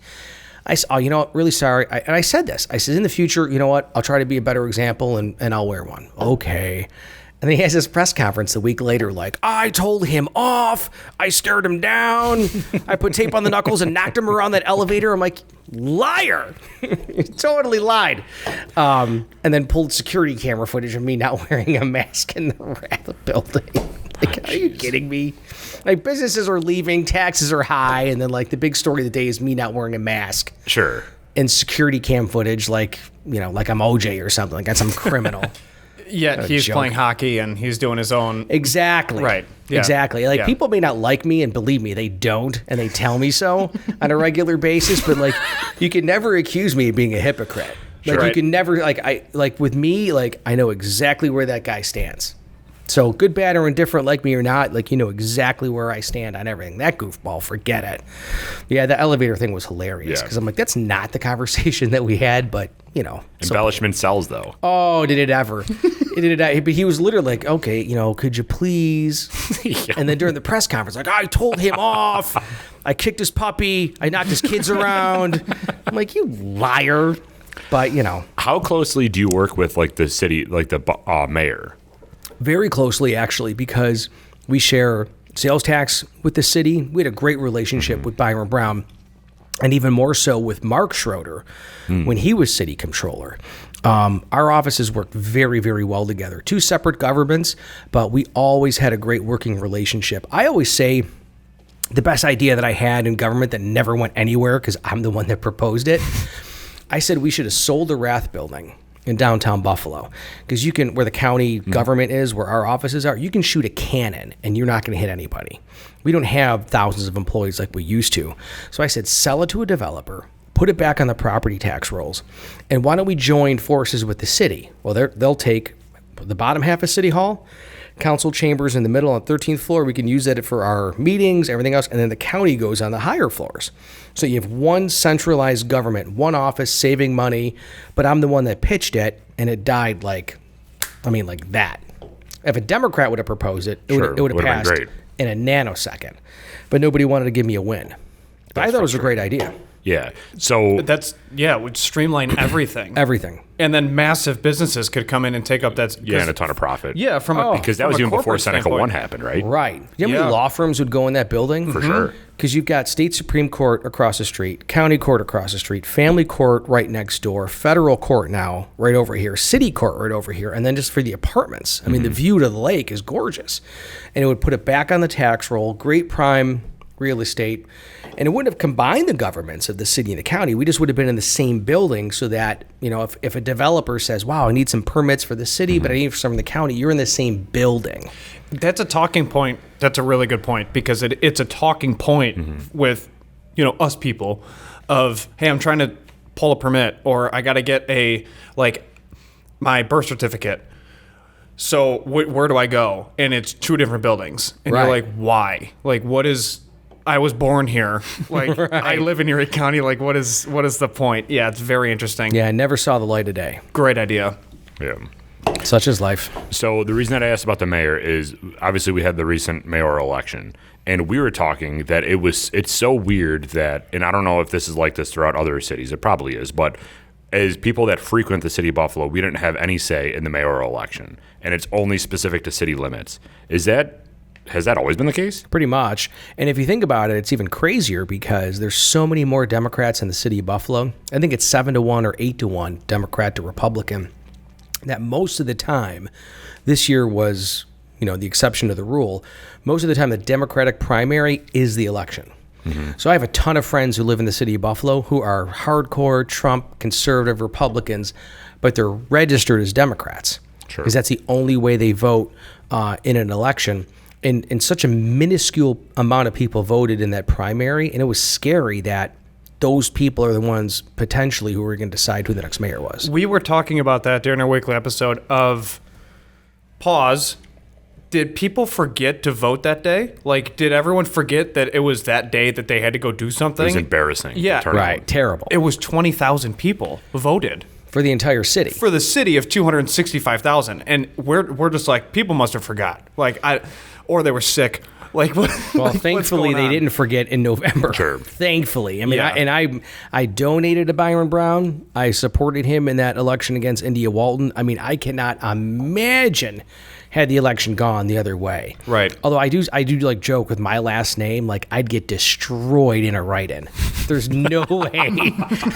I said, really sorry. And I said this. I said, in the future, you know what? I'll try to be a better example, and I'll wear one. Okay. And then he has this press conference a week later, like, I told him off. I stared him down. I put tape on the knuckles and knocked him around that elevator. I'm like, liar. He totally lied. And then pulled security camera footage of me not wearing a mask in the building. Like, are you kidding me? Like, businesses are leaving, taxes are high, and then, like, the big story of the day is me not wearing a mask. Sure. And security cam footage, like I'm OJ or something. Like, that's some criminal. Yeah, he's playing hockey and he's doing his own. Exactly. Right. Yeah. Exactly. Like, people may not like me, and believe me, they don't, and they tell me so on a regular basis, but, like, you can never accuse me of being a hypocrite. Like, Sure. you can never, with me, like, I know exactly where that guy stands. So good, bad, or indifferent, like me or not, like, you know exactly where I stand on everything. That goofball, forget it. Yeah, the elevator thing was hilarious because I'm like, that's not the conversation that we had, but, Embellishment sells, though. Oh, did it ever? But he was literally like, okay, could you please? Yeah. And then during the press conference, like, I told him off. I kicked his puppy. I knocked his kids around. I'm like, you liar. But, How closely do you work with, like, the city, like the mayor? Very closely, actually, because we share sales tax with the city. We had a great relationship with Byron Brown, and even more so with Mark Schroeder when he was city controller. Our offices worked very, very well together. Two separate governments, but we always had a great working relationship. I always say the best idea that I had in government that never went anywhere, because I'm the one that proposed it, I said we should have sold the Rath building in downtown Buffalo, because you can, where the county government is, where our offices are, you can shoot a cannon and you're not going to hit anybody. We don't have thousands of employees like we used to. So I said, sell it to a developer, put it back on the property tax rolls, and why don't we join forces with the city? Well, they'll take the bottom half of City Hall, council chambers in the middle on the 13th floor. We can use that for our meetings, everything else, and then the county goes on the higher floors. So you have one centralized government, one office saving money, but I'm the one that pitched it, and it died like that. If a Democrat would have proposed it, it would have passed in a nanosecond. But nobody wanted to give me a win. But I thought it was a great idea. Yeah. So it would streamline everything. Everything. And then massive businesses could come in and take up that. and a ton of profit. Yeah, because that was even before Seneca 1 happened, right? Right. You know how many law firms would go in that building? For sure. Because you've got state Supreme Court across the street, county court across the street, family court right next door, federal court now right over here, city court right over here, and then just for the apartments. I mean, the view to the lake is gorgeous. And it would put it back on the tax roll, great prime real estate. And it wouldn't have combined the governments of the city and the county. We just would have been in the same building so that, if a developer says, wow, I need some permits for the city, but I need some from the county, you're in the same building. That's a talking point. That's a really good point, because it's a talking point with, us people of, hey, I'm trying to pull a permit, or I got to get my birth certificate. so where do I go? And it's 2 different buildings. And you're like, why? Like, what is... I was born here. Like, I live in Erie County. Like, what is the point? Yeah, it's very interesting. Yeah, I never saw the light of day. Great idea. Yeah. Such is life. So the reason that I asked about the mayor is obviously we had the recent mayoral election, and we were talking that it's so weird that, and I don't know if this is like this throughout other cities, it probably is, but as people that frequent the city of Buffalo, we didn't have any say in the mayoral election, and it's only specific to city limits. Has that always been the case? Pretty much. And if you think about it, it's even crazier because there's so many more Democrats in the city of Buffalo. I think it's 7-1 or 8-1 Democrat to Republican. That most of the time, this year was, the exception to the rule. Most of the time, the Democratic primary is the election. Mm-hmm. So I have a ton of friends who live in the city of Buffalo who are hardcore Trump, conservative Republicans, but they're registered as Democrats. Sure. Because that's the only way they vote in an election. And such a minuscule amount of people voted in that primary, and it was scary that those people are the ones potentially who are going to decide who the next mayor was. We were talking about that during our weekly episode of Pause. Did people forget to vote that day? Like, did everyone forget that it was that day that they had to go do something? It was embarrassing. Yeah. Right. Terrible. It was 20,000 people who voted. For the entire city. For the city of 265,000. And we're just like, people must have forgot. Or they were sick. Like, what? Well, thankfully they didn't forget in November. Sure. Thankfully, I mean, I donated to Byron Brown. I supported him in that election against India Walton. I mean, I cannot imagine had the election gone the other way. Right. Although I do like joke with my last name, like I'd get destroyed in a write-in. There's no way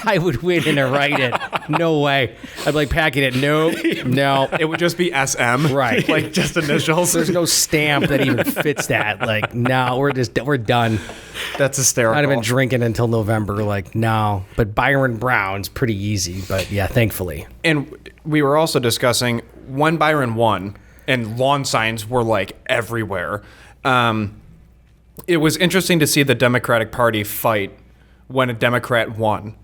I would win in a write-in. No way. I'd be like packing it. No. It would just be SM. Right. Like just initials. There's no stamp that even fits that. Like, no, we're done. That's hysterical. I'd have been drinking until November. Like, no. But Byron Brown's pretty easy. But yeah, thankfully. And we were also discussing when Byron won, and lawn signs were like everywhere. It was interesting to see the Democratic Party fight when a Democrat won.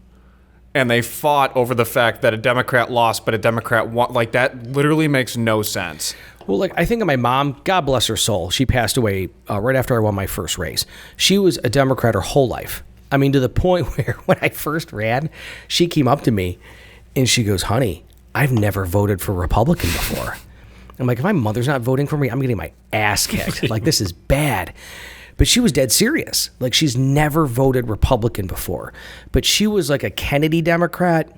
And they fought over the fact that a Democrat lost, but a Democrat won. Like, that literally makes no sense. Well, like, I think of my mom, God bless her soul. She passed away right after I won my first race. She was a Democrat her whole life. I mean, to the point where when I first ran, she came up to me and she goes, honey, I've never voted for Republican before. I'm like, if my mother's not voting for me, I'm getting my ass kicked. Like, this is bad. But she was dead serious. Like, she's never voted Republican before. But she was like a Kennedy Democrat,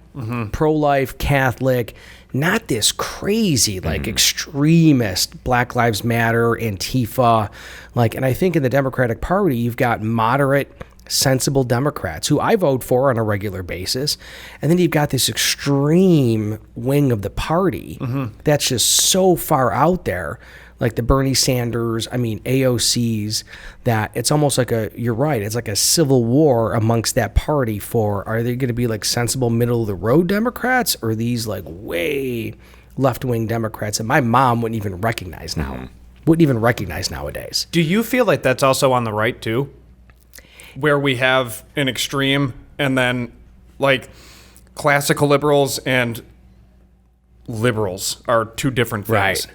pro-life, Catholic, not this crazy, like, extremist, Black Lives Matter, Antifa. Like, and I think in the Democratic Party, you've got moderate, sensible Democrats who I vote for on a regular basis. And then you've got this extreme wing of the party that's just so far out there, like the Bernie Sanders, AOCs, that it's almost like you're right, it's like a civil war amongst that party for, are they going to be like sensible middle of the road Democrats, or these like way left-wing Democrats that my mom wouldn't even recognize now, nowadays. Do you feel like that's also on the right too? Where we have an extreme and then like classical liberals and liberals are two different things.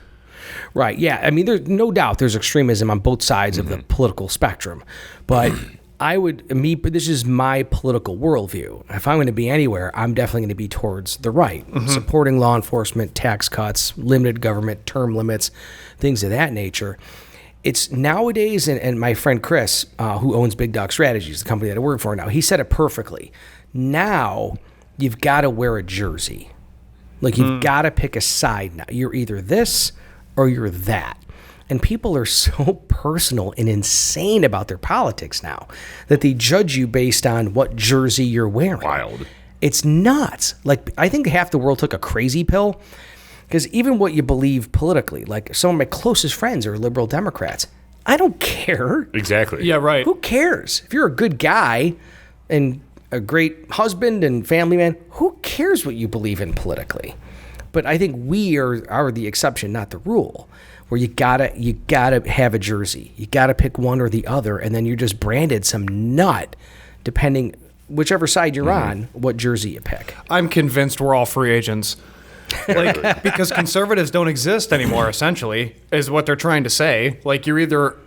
Right. Yeah. I mean, there's no doubt there's extremism on both sides of the political spectrum. But this is my political worldview. If I'm going to be anywhere, I'm definitely going to be towards the right, supporting law enforcement, tax cuts, limited government, term limits, things of that nature. It's nowadays, and my friend Chris, who owns Big Dog Strategies, the company that I work for now, he said it perfectly. Now, you've got to wear a jersey. Like, you've got to pick a side now. You're either this or you're that. And people are so personal and insane about their politics now that they judge you based on what jersey you're wearing. Wild. It's nuts. Like, I think half the world took a crazy pill. Because even what you believe politically, like some of my closest friends are liberal Democrats. I don't care. Exactly. Yeah, right. Who cares? If you're a good guy and a great husband and family man, who cares what you believe in politically? But I think we are the exception, not the rule, where you gotta have a jersey. You gotta pick one or the other, and then you're just branded some nut, depending whichever side you're on, what jersey you pick. I'm convinced we're all free agents. Like, because conservatives don't exist anymore, essentially, is what they're trying to say. Like, you're either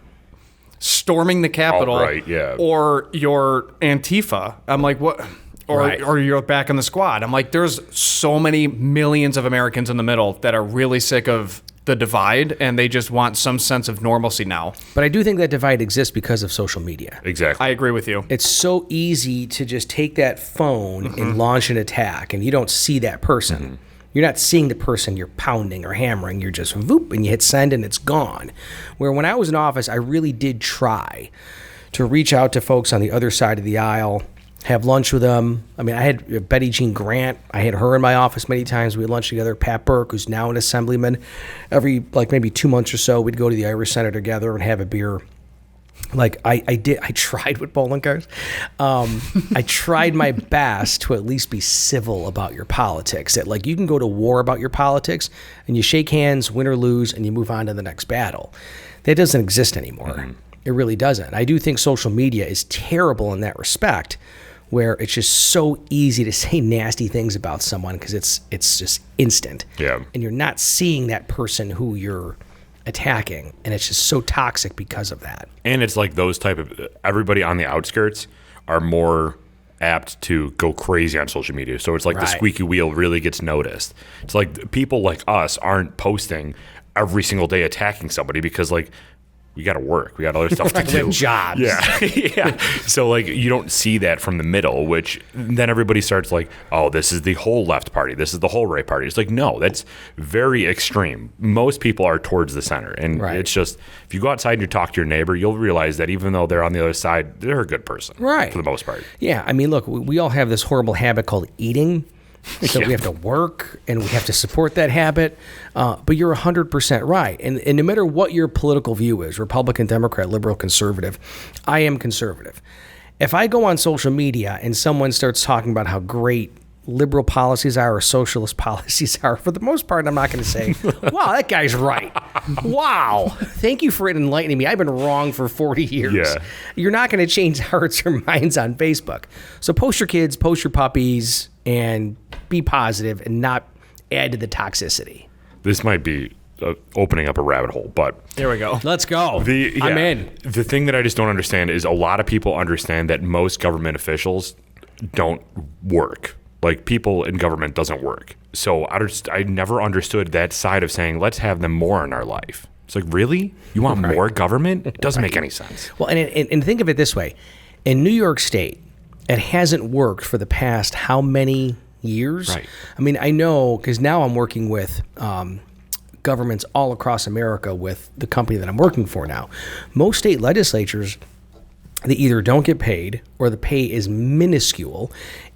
storming the Capitol Alt-right, yeah. or you're Antifa. I'm like, what? Or you're back in the squad. I'm like, there's so many millions of Americans in the middle that are really sick of the divide, and they just want some sense of normalcy now. But I do think that divide exists because of social media. Exactly. I agree with you. It's so easy to just take that phone and launch an attack, and you don't see that person. You're not seeing the person you're pounding or hammering. You're just whoop, and you hit send, and it's gone. Where when I was in office, I really did try to reach out to folks on the other side of the aisle, have lunch with them. I mean, I had Betty Jean Grant. I had her in my office many times. We had lunch together. Pat Burke, who's now an assemblyman. Every, maybe 2 months or so, we'd go to the Irish Center together and have a beer. I tried with bowling cards. I tried my best to at least be civil about your politics. That, you can go to war about your politics, and you shake hands, win or lose, and you move on to the next battle. That doesn't exist anymore. It really doesn't. I do think social media is terrible in that respect, where it's just so easy to say nasty things about someone because it's just instant. Yeah. And you're not seeing that person who you're attacking, and it's just so toxic because of that. And it's like those type of, everybody on the outskirts are more apt to go crazy on social media. So it's like the squeaky wheel really gets noticed. It's like people like us aren't posting every single day attacking somebody because we got to work. We got other stuff to do. Jobs. Yeah. Yeah. So you don't see that from the middle, which then everybody starts oh, this is the whole left party. This is the whole right party. It's no, that's very extreme. Most people are towards the center. And it's just, if you go outside and you talk to your neighbor, you'll realize that even though they're on the other side, they're a good person. Right. For the most part. Yeah. I mean, look, we all have this horrible habit called eating. So we have to work, and we have to support that habit. But you're 100% right. And no matter what your political view is, Republican, Democrat, liberal, conservative, I am conservative. If I go on social media and someone starts talking about how great liberal policies are or socialist policies are, for the most part, I'm not going to say, wow, that guy's right. Wow. Thank you for enlightening me. I've been wrong for 40 years. Yeah. You're not going to change hearts or minds on Facebook. So post your kids, post your puppies, and be positive and not add to the toxicity. This might be opening up a rabbit hole, but Here we go. Let's go. I'm in. The thing that I just don't understand is a lot of people understand that most government officials don't work. People in government doesn't work. So I never understood that side of saying, let's have them more in our life. It's really? You want more government? It doesn't make any sense. Well, and think of it this way. In New York State, it hasn't worked for the past how many years? Right. I mean, I know because now I'm working with governments all across America with the company that I'm working for now. Most state legislatures, they either don't get paid or the pay is minuscule,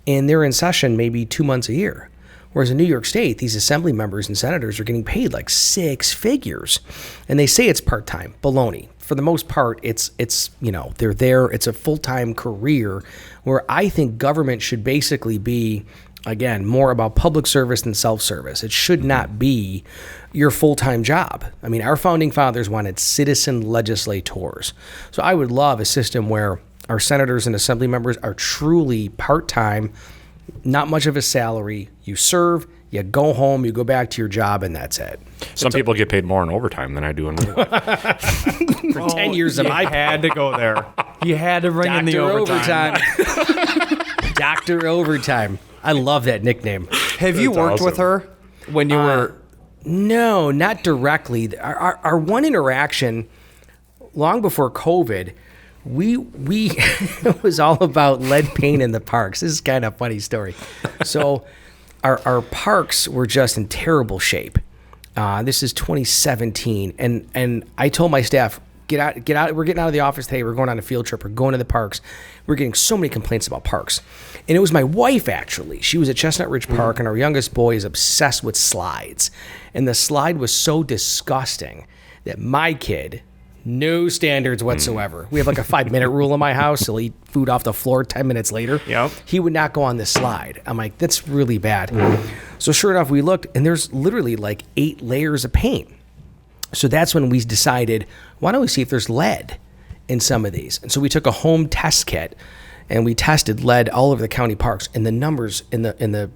and they're in session maybe 2 months a year. Whereas in New York State, these assembly members and senators are getting paid six figures. And they say it's part-time. Baloney. For the most part, it's they're there. It's a full-time career where I think government should basically be, again, more about public service than self-service. It should not be your full-time job. I mean, our founding fathers wanted citizen legislators. So I would love a system where our senators and assembly members are truly part-time, not much of a salary. You serve, you go home, you go back to your job, and that's it. Some people get paid more in overtime than I do in real life. For 10 years of my had to go there. You had to bring in the overtime. Dr. Overtime. I love that nickname. Have you worked with her when you were... No, not directly. Our one interaction, long before COVID, we it was all about lead paint in the parks. This is kind of a funny story. So our parks were just in terrible shape. This is 2017, and I told my staff, get out. We're getting out of the office today. We're going on a field trip. We're going to the parks. We're getting so many complaints about parks. And it was my wife, actually. She was at Chestnut Ridge Park, and our youngest boy is obsessed with slides. And the slide was so disgusting that my kid, no standards whatsoever. We have a 5-minute rule in my house. He'll eat food off the floor 10 minutes later. Yep. He would not go on this slide. I'm like, that's really bad. So sure enough, we looked, and there's literally 8 layers of paint. So that's when we decided, why don't we see if there's lead in some of these? And so we took a home test kit, and we tested lead all over the county parks, and the numbers in the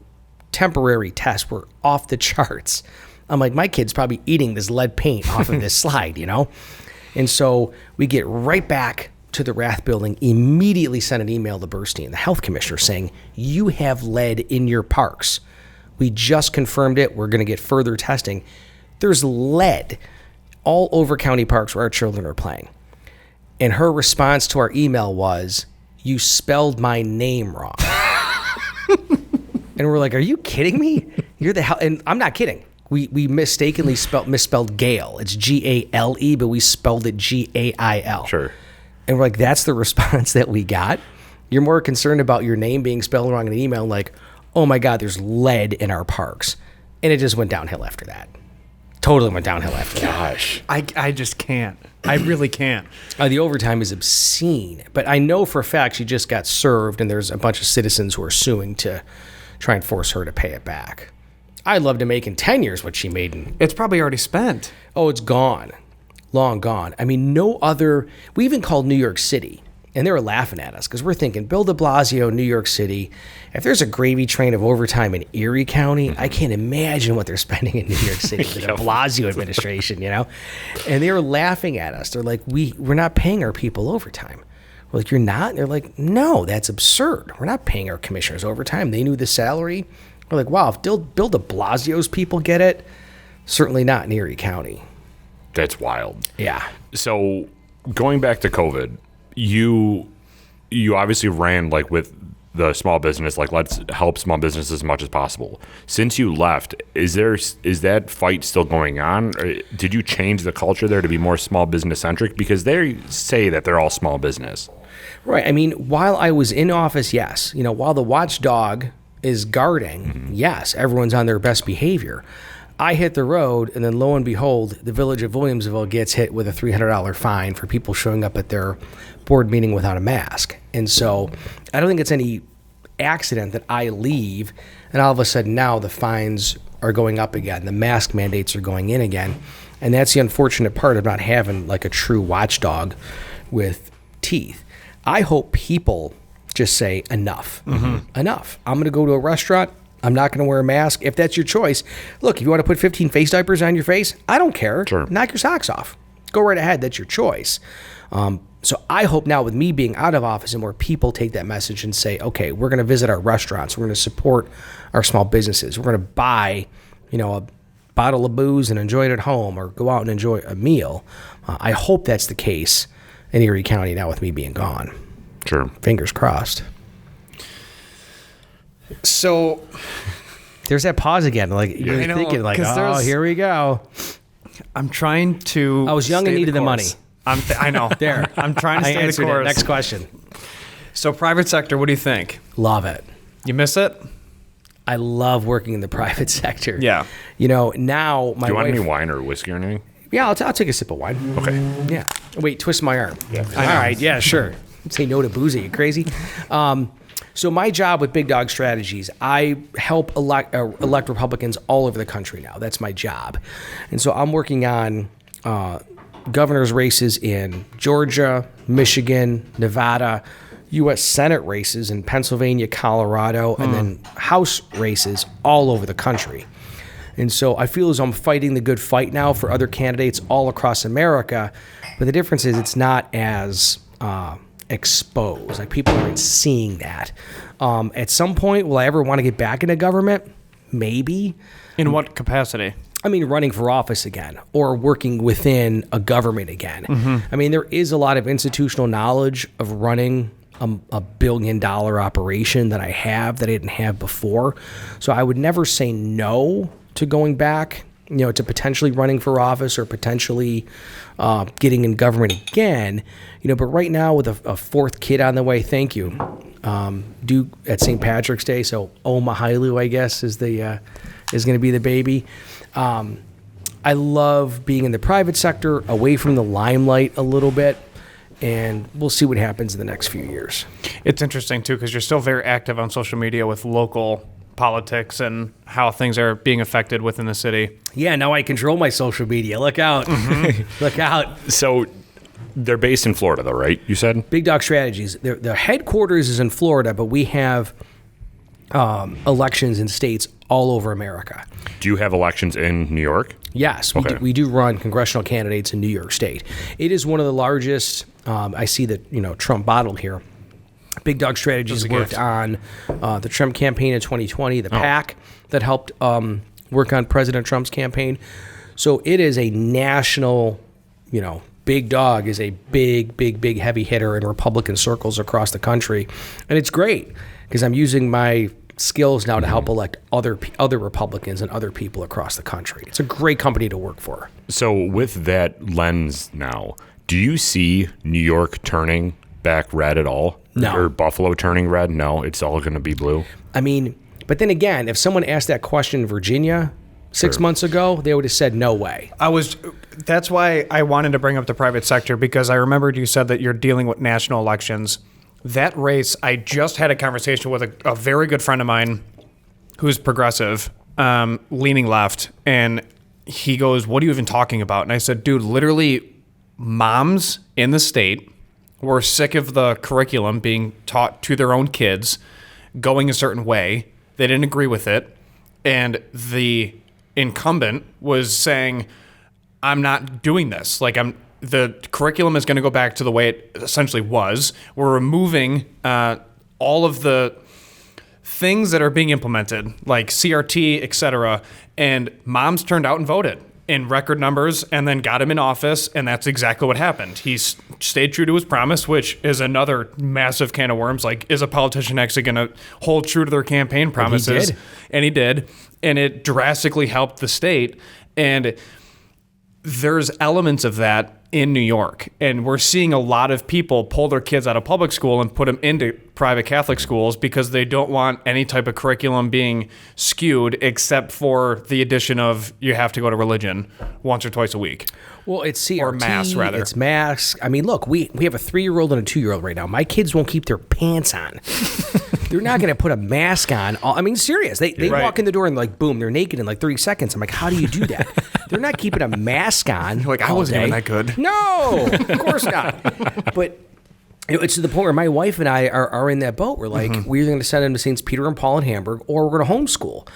temporary tests were off the charts. I'm like, my kid's probably eating this lead paint off of this slide, you know? And so we get right back to the Rath building, immediately sent an email to Burstein, the health commissioner, saying, you have lead in your parks. We just confirmed it. We're going to get further testing. There's lead all over county parks where our children are playing. And her response to our email was, you spelled my name wrong. And we're like, are you kidding me? You're the hell. And I'm not kidding. We mistakenly misspelled Gale. It's Gale, but we spelled it Gail. Sure. And we're like, that's the response that we got? You're more concerned about your name being spelled wrong in an email, like, oh my God, there's lead in our parks. And it just went downhill after that. Totally went downhill after that. Gosh. I just can't. I really can't. The overtime is obscene. But I know for a fact she just got served, and there's a bunch of citizens who are suing to try and force her to pay it back. I'd love to make in 10 years what she made in... It's probably already spent. Oh, it's gone. Long gone. I mean, no other... We even called New York City, and they were laughing at us because we're thinking, Bill de Blasio, New York City, if there's a gravy train of overtime in Erie County, I can't imagine what they're spending in New York City, the de Blasio administration, you know? And they were laughing at us. They're like, we're not paying our people overtime. We're like, you're not? And they're like, no, that's absurd. We're not paying our commissioners overtime. They knew the salary. We're like, wow, if Bill de Blasio's people get it, certainly not in Erie County. That's wild. Yeah. So going back to COVID, you obviously ran like with the small business, like let's help small businesses as much as possible. Since you left, is that fight still going on? Or did you change the culture there to be more small business centric? Because they say that they're all small business. Right. I mean, while I was in office, yes. You know, while the watchdog is guarding, yes, everyone's on their best behavior. I hit the road, and then lo and behold, the village of Williamsville gets hit with a $300 fine for people showing up at their board meeting without a mask. And so I don't think it's any accident that I leave, and all of a sudden now the fines are going up again. The mask mandates are going in again. And that's the unfortunate part of not having like a true watchdog with teeth. I hope people just say enough. Enough. I'm going to go to a restaurant. I'm not going to wear a mask. If that's your choice, look, if you want to put 15 face diapers on your face, I don't care. Sure. Knock your socks off. Go right ahead. That's your choice. So I hope now with me being out of office and more people take that message and say, okay, we're going to visit our restaurants. We're going to support our small businesses. We're going to buy, a bottle of booze and enjoy it at home or go out and enjoy a meal. I hope that's the case in Erie County now with me being gone. Sure. Fingers crossed. So there's that pause again. Like you're thinking, like, oh, here we go. I'm trying to. I was young and needed the money. I know. There. I'm trying to stay the course. Next question. So private sector, what do you think? Love it. You miss it? I love working in the private sector. Yeah. Now my Do you want wife, any wine or whiskey or anything? Yeah, I'll take a sip of wine. Okay. Yeah. Wait, twist my arm. Yeah. All right. Yeah, sure. Say no to booze. Are you crazy? So my job with Big Dog Strategies, I help elect Republicans all over the country now. That's my job. And so I'm working on governor's races in Georgia, Michigan, Nevada, U.S. Senate races in Pennsylvania, Colorado, and then House races all over the country. And so I feel as though I'm fighting the good fight now for other candidates all across America. But the difference is it's not as exposed. Like people aren't seeing that. At some point, will I ever want to get back into government? Maybe. In what capacity? I mean, running for office again or working within a government again. I mean, there is a lot of institutional knowledge of running a $1 billion operation that I didn't have before. So I would never say no to going back, to potentially running for office or potentially getting in government again. But right now with a fourth kid on the way, thank you, due at St. Patrick's Day. So Mychijliw, I guess, is going to be the baby. I love being in the private sector, away from the limelight a little bit, and we'll see what happens in the next few years. It's interesting, too, because you're still very active on social media with local politics and how things are being affected within the city. Yeah, now I control my social media. Look out. Look out. So they're based in Florida, though, right? You said? Big Dog Strategies. The headquarters is in Florida, but we have elections in states all over America. Do you have elections in New York? Yes, we do run congressional candidates in New York State. It is one of the largest. I see that Trump bottle here. Big Dog Strategies worked on the Trump campaign in 2020. The PAC that helped work on President Trump's campaign. So it is a national. Big Dog is a big heavy hitter in Republican circles across the country, and it's great because I'm using my skills now to help elect other Republicans and other people across the country. It's a great company to work for. So with that lens now, do you see New York turning back red at all? No. Or Buffalo turning red? No, it's all going to be blue? I mean, but then again, if someone asked that question in Virginia 6 months ago, they would have said no way. That's why I wanted to bring up the private sector, because I remembered you said that you're dealing with national elections. That race, I just had a conversation with a very good friend of mine who's progressive, leaning left, and he goes, "What are you even talking about?" And I said, "Dude, literally moms in the state were sick of the curriculum being taught to their own kids going a certain way. They didn't agree with it. And the incumbent was saying, I'm not doing this. The curriculum is going to go back to the way it essentially was. We're removing all of the things that are being implemented, like CRT, et cetera. And moms turned out and voted in record numbers and then got him in office. And that's exactly what happened. He stayed true to his promise, which is another massive can of worms. Is a politician actually going to hold true to their campaign promises? And he did. And it drastically helped the state. And there's elements of that in New York. And we're seeing a lot of people pull their kids out of public school and put them into private Catholic schools because they don't want any type of curriculum being skewed except for the addition of you have to go to religion once or twice a week. Well, it's CRT. Or mass, rather. It's mass. I mean, look, we have a 3-year-old and a 2-year-old right now. My kids won't keep their pants on. They're not going to put a mask on. I mean, serious. They Right. walk in the door and boom, they're naked in 30 seconds. I'm like, how do you do that? They're not keeping a mask on. You're like, I wasn't even that good. No, of course not. But it's to the point where my wife and I are in that boat. We're like, we're going to send them to St. Peter and Paul in Hamburg, or we're going to homeschool.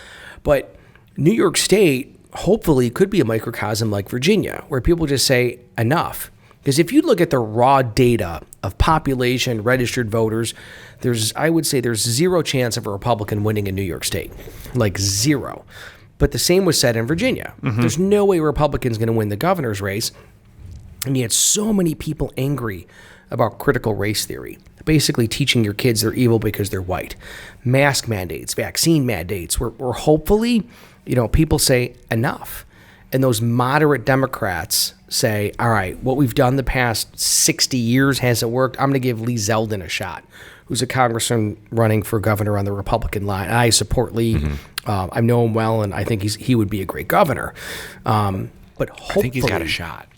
But New York State, hopefully, could be a microcosm like Virginia, where people just say enough. Because if you look at the raw data of population, registered voters, I would say there's zero chance of a Republican winning in New York State. Zero. But the same was said in Virginia. There's no way a Republican's going to win the governor's race. And yet so many people angry about critical race theory, basically teaching your kids they're evil because they're white. Mask mandates, vaccine mandates, where hopefully, people say enough. And those moderate Democrats say, all right, what we've done the past 60 years hasn't worked. I'm going to give Lee Zeldin a shot, who's a congressman running for governor on the Republican line. I support Lee. I know him well, and I think he would be a great governor. But hopefully, I think he's got a shot.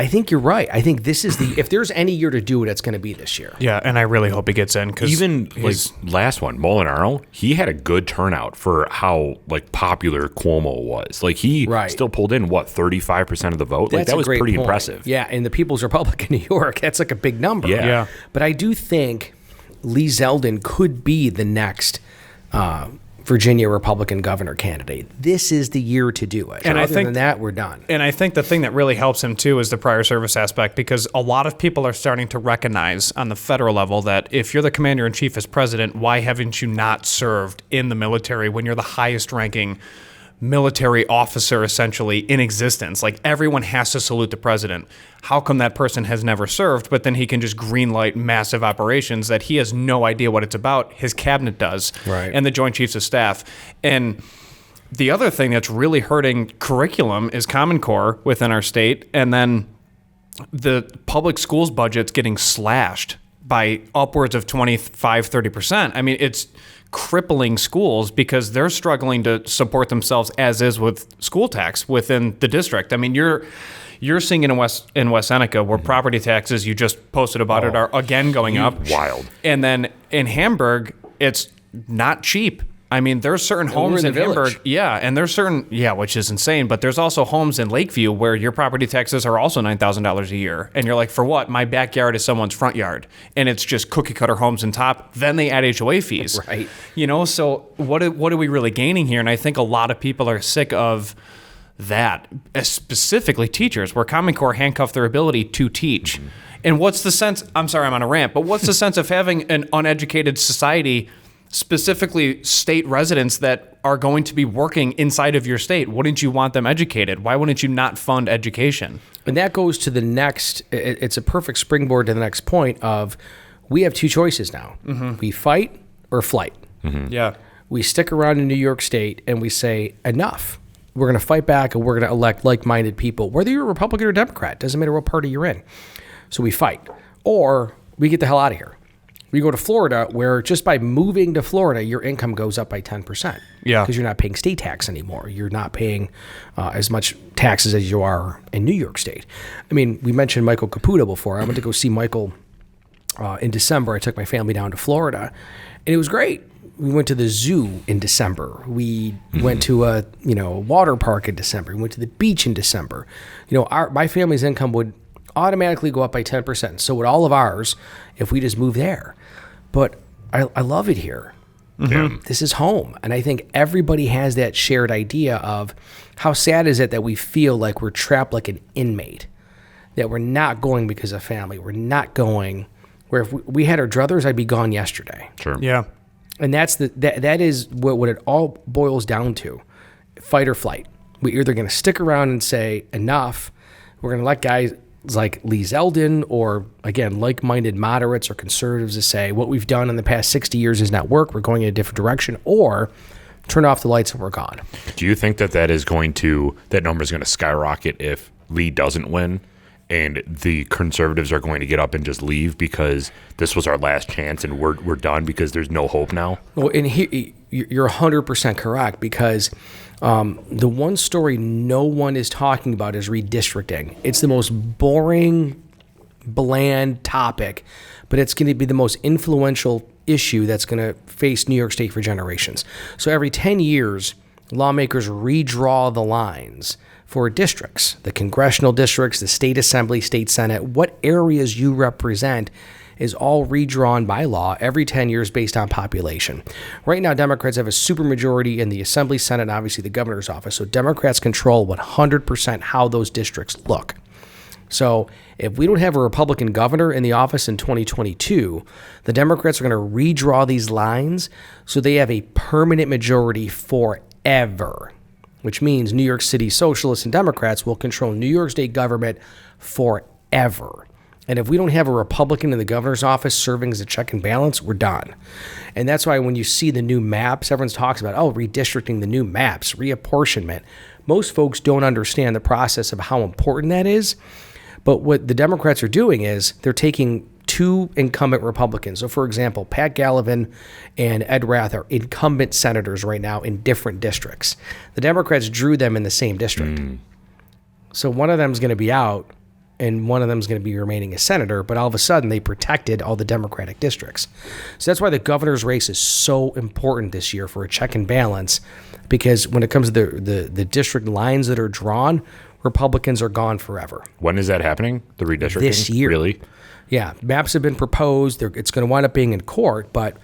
I think you're right. I think this is if there's any year to do it, it's going to be this year. Yeah, and I really hope he gets in. Cause even last one, Molinaro, he had a good turnout for how popular Cuomo was. He still pulled in 35% of the vote. That's that was pretty point. Impressive. Yeah, in the People's Republic in New York, that's a big number. Yeah. But I do think Lee Zeldin could be the next Virginia Republican governor candidate. This is the year to do it. And other than that, we're done. And I think the thing that really helps him too is the prior service aspect, because a lot of people are starting to recognize on the federal level that if you're the commander in chief as president, why haven't you not served in the military when you're the highest ranking military officer essentially in existence? Everyone has to salute the president. How come that person has never served, but then he can just greenlight massive operations that he has no idea what it's about? His cabinet does, right? And the Joint Chiefs of Staff. And the other thing that's really hurting curriculum is Common Core within our state, and then the public schools budget's getting slashed by upwards of 25-30%. I mean, it's crippling schools because they're struggling to support themselves as is with school tax within the district. I mean, you're seeing it in West Seneca where property taxes, you just posted about it, are again going up. Wild. And then in Hamburg, it's not cheap I mean, there's certain homes in in the Village. Hamburg. Yeah, and there's certain, which is insane, but there's also homes in Lakeview where your property taxes are also $9,000 a year. And you're like, for what? My backyard is someone's front yard. And it's just cookie cutter homes on top. Then they add HOA fees. Right. So what are we really gaining here? And I think a lot of people are sick of that, specifically teachers, where Common Core handcuff their ability to teach. Mm-hmm. And what's the sense? I'm sorry, I'm on a rant, but what's the sense of having an uneducated society, specifically state residents that are going to be working inside of your state? Wouldn't you want them educated? Why wouldn't you not fund education? And that goes to the next, it's a perfect springboard to the next point of, we have two choices now. Mm-hmm. We fight or flight. Mm-hmm. Yeah. We stick around in New York State and we say, enough. We're going to fight back and we're going to elect like-minded people, whether you're a Republican or Democrat. Doesn't matter what party you're in. So we fight. Or we get the hell out of here. We go to Florida, where just by moving to Florida, your income goes up by 10%. Yeah. Because you're not paying state tax anymore. You're not paying as much taxes as you are in New York State. I mean, we mentioned Michael Caputo before. I went to go see Michael in December. I took my family down to Florida, and it was great. We went to the zoo in December. We went to a water park in December. We went to the beach in December. My family's income would automatically go up by 10%. So would all of ours if we just moved there. But I love it here. Mm-hmm. This is home. And I think everybody has that shared idea of how sad is it that we feel like we're trapped like an inmate, that we're not going because of family. We're not going where if we had our druthers, I'd be gone yesterday. Sure. Yeah. And that is what it all boils down to, fight or flight. We're either going to stick around and say, enough, we're going to let guys like Lee Zeldin or, again, like-minded moderates or conservatives to say what we've done in the past 60 years does not work, we're going in a different direction, or turn off the lights and we're gone. Do you think that that number is going to skyrocket if Lee doesn't win and the conservatives are going to get up and just leave because this was our last chance and we're done because there's no hope now? Well, and here, you're 100% correct, because the one story no one is talking about is redistricting. It's the most boring, bland topic, but it's going to be the most influential issue that's going to face New York State for generations. So every 10 years, lawmakers redraw the lines for districts, the congressional districts, the state assembly, state senate, what areas you represent is all redrawn by law every 10 years based on population. Right now, Democrats have a supermajority in the Assembly, Senate, and obviously the governor's office. So Democrats control 100% how those districts look. So if we don't have a Republican governor in the office in 2022, the Democrats are going to redraw these lines so they have a permanent majority forever, which means New York City socialists and Democrats will control New York State government forever. And if we don't have a Republican in the governor's office serving as a check and balance, we're done. And that's why when you see the new maps, everyone talks about, redistricting, the new maps, reapportionment. Most folks don't understand the process of how important that is. But what the Democrats are doing is they're taking two incumbent Republicans. So, for example, Pat Gallivan and Ed Rath are incumbent senators right now in different districts. The Democrats drew them in the same district. So one of them is going to be out, and one of them is going to be remaining a senator, but all of a sudden they protected all the Democratic districts. So that's why the governor's race is so important this year for a check and balance, because when it comes to the district lines that are drawn, Republicans are gone forever. When is that happening, the redistricting? This year. Really? Yeah, maps have been proposed. It's going to wind up being in court, but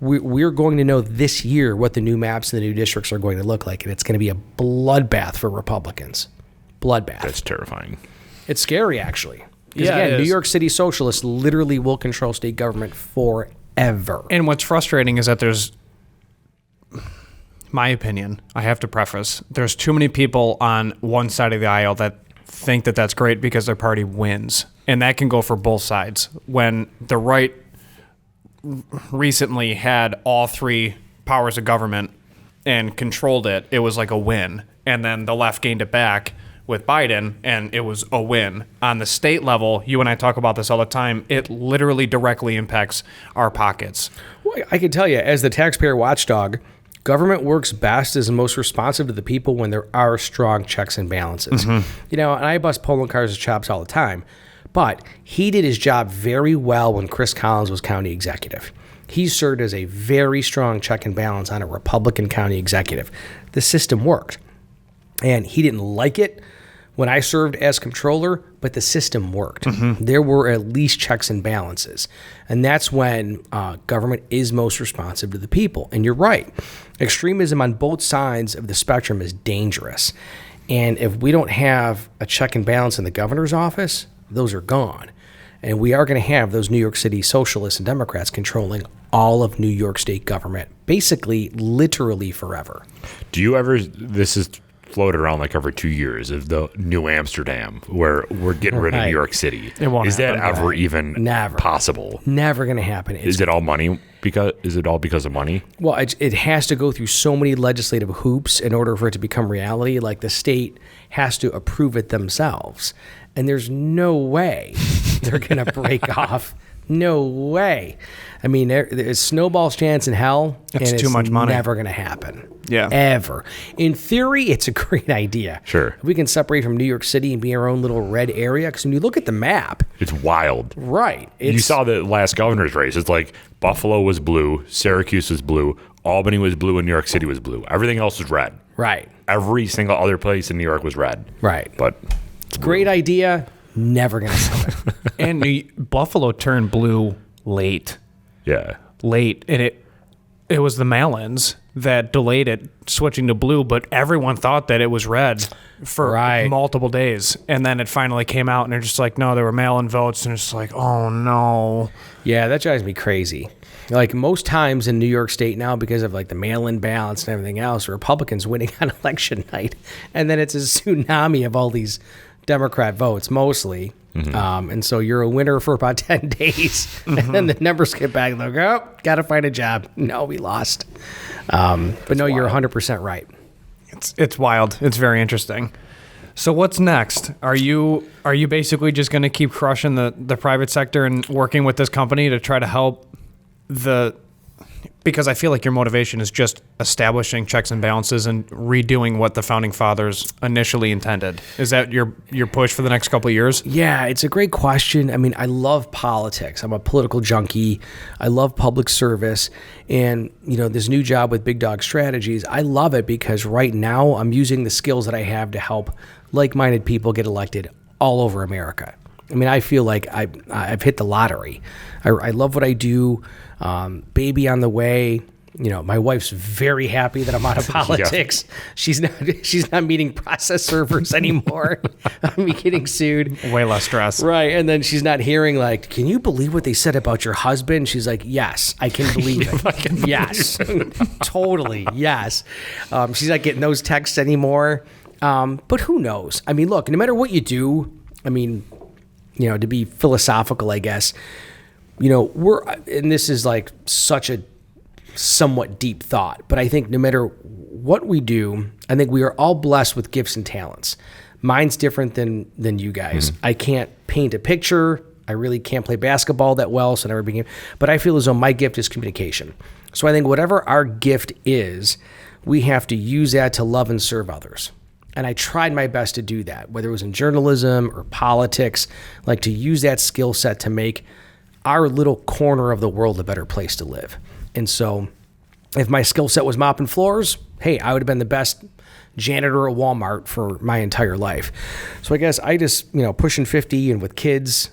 we're going to know this year what the new maps and the new districts are going to look like, and it's going to be a bloodbath for Republicans. Bloodbath. That's terrifying. It's scary, actually. Because Yeah, again, it New is. York City socialists literally will control state government forever. And what's frustrating is that there's, my opinion, I have to preface, there's too many people on one side of the aisle that think that that's great because their party wins. And that can go for both sides. When the right recently had all three powers of government and controlled it, it was like a win. And then the left gained it back with Biden, and it was a win. On the state level, you and I talk about this all the time, it literally directly impacts our pockets. Well, I can tell you, as the taxpayer watchdog, government works best as most responsive to the people when there are strong checks and balances. Mm-hmm. And I bust Poland cars' chops all the time, but he did his job very well when Chris Collins was county executive. He served as a very strong check and balance on a Republican county executive. The system worked. And he didn't like it when I served as comptroller, but the system worked. There were at least checks and balances. And that's when government is most responsive to the people. And you're right. Extremism on both sides of the spectrum is dangerous. And if we don't have a check and balance in the governor's office, those are gone. And we are going to have those New York City socialists and Democrats controlling all of New York State government, basically, literally forever. Do you ever, this is floated around like every 2 years, of the New Amsterdam, where we're getting rid of New York City. It won't Is that happen. ever even Never. possible? Never going to happen. Is it all money? Is it all because of money? Well, it has to go through so many legislative hoops in order for it to become reality. Like, the state has to approve it themselves. And there's no way they're going to break off. No way. I mean, there's snowball's chance in hell. It's too much money. Never going to happen. Yeah. Ever. In theory, it's a great idea. Sure. We can separate from New York City and be our own little red area. Because when you look at the map, It's wild. right. You saw the last governor's race. It's like Buffalo was blue, Syracuse was blue, Albany was blue, and New York City was blue. Everything else was red. Right. Every single other place in New York was red. Right. But Great idea. Never going to happen. And Buffalo turned blue late. yeah. And it was the mail-ins that delayed it switching to blue, but everyone thought that it was red for Right. multiple days. And then it finally came out, and they're just like, no, there were mail-in votes, and it's just like, oh, no. Yeah, that drives me crazy. Like, most times in New York State now, because of like the mail-in ballots and everything else, Republicans winning on election night, and then it's a tsunami of all these Democrat votes, mostly. And so you're a winner for about 10 days, and then the numbers get back. Like, oh, got to find a job. No, we lost. But no, you're 100% right. It's wild. It's very interesting. So what's next? Are you basically just going to keep crushing the private sector and working with this company to try to help because I feel like your motivation is just establishing checks and balances and redoing what the founding fathers initially intended. Is that your push for the next couple of years? Yeah, it's a great question. I mean, I love politics. I'm a political junkie. I love public service. And, this new job with Big Dog Strategies, I love it because right now I'm using the skills that I have to help like-minded people get elected all over America. I mean, I feel like I've hit the lottery. I love what I do. Baby on the way. My wife's very happy that I'm out of politics. She's not meeting process servers anymore. I'm getting sued. Way less stress. Right. And then she's not hearing like, can you believe what they said about your husband? She's like, yes, I can believe it. Yes, totally. Yes. She's not getting those texts anymore. But who knows? I mean, look, no matter what you do, I mean, to be philosophical, I guess, and this is like such a somewhat deep thought, but I think no matter what we do, I think we are all blessed with gifts and talents. Mine's different than you guys. I can't paint a picture. I really can't play basketball that well, so I never became, but I feel as though my gift is communication. So I think whatever our gift is, we have to use that to love and serve others. And I tried my best to do that, whether it was in journalism or politics, like to use that skill set to make our little corner of the world a better place to live. And so if my skill set was mopping floors, hey, I would have been the best janitor at Walmart for my entire life. So I guess I just, pushing 50 and with kids,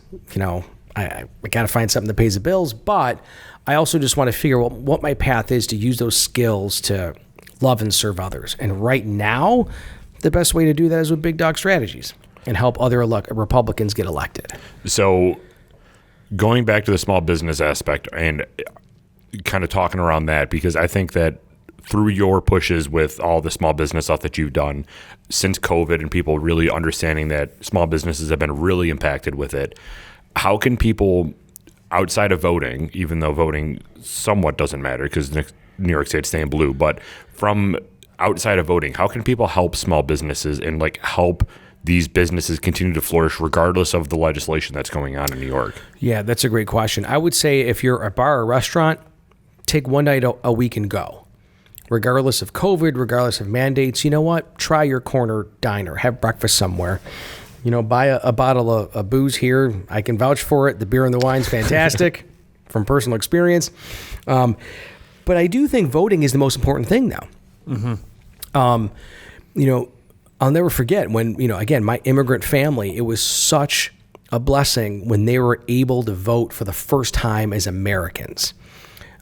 I got to find something that pays the bills, but I also just want to figure out what my path is to use those skills to love and serve others. And right now, the best way to do that is with Big Dog Strategies and help other Republicans get elected. So going back to the small business aspect and kind of talking around that, because I think that through your pushes with all the small business stuff that you've done since COVID and people really understanding that small businesses have been really impacted with it, how can people outside of voting, even though voting somewhat doesn't matter because New York State's staying blue, but from outside of voting, how can people help small businesses and help these businesses continue to flourish regardless of the legislation that's going on in New York? Yeah, that's a great question. I would say if you're a bar or restaurant, take one night a week and go. Regardless of COVID, regardless of mandates, you know what? Try your corner diner. Have breakfast somewhere. Buy a bottle of booze here. I can vouch for it. The beer and the wine's fantastic. from personal experience. But I do think voting is the most important thing now. I'll never forget when, again, my immigrant family, it was such a blessing when they were able to vote for the first time as Americans.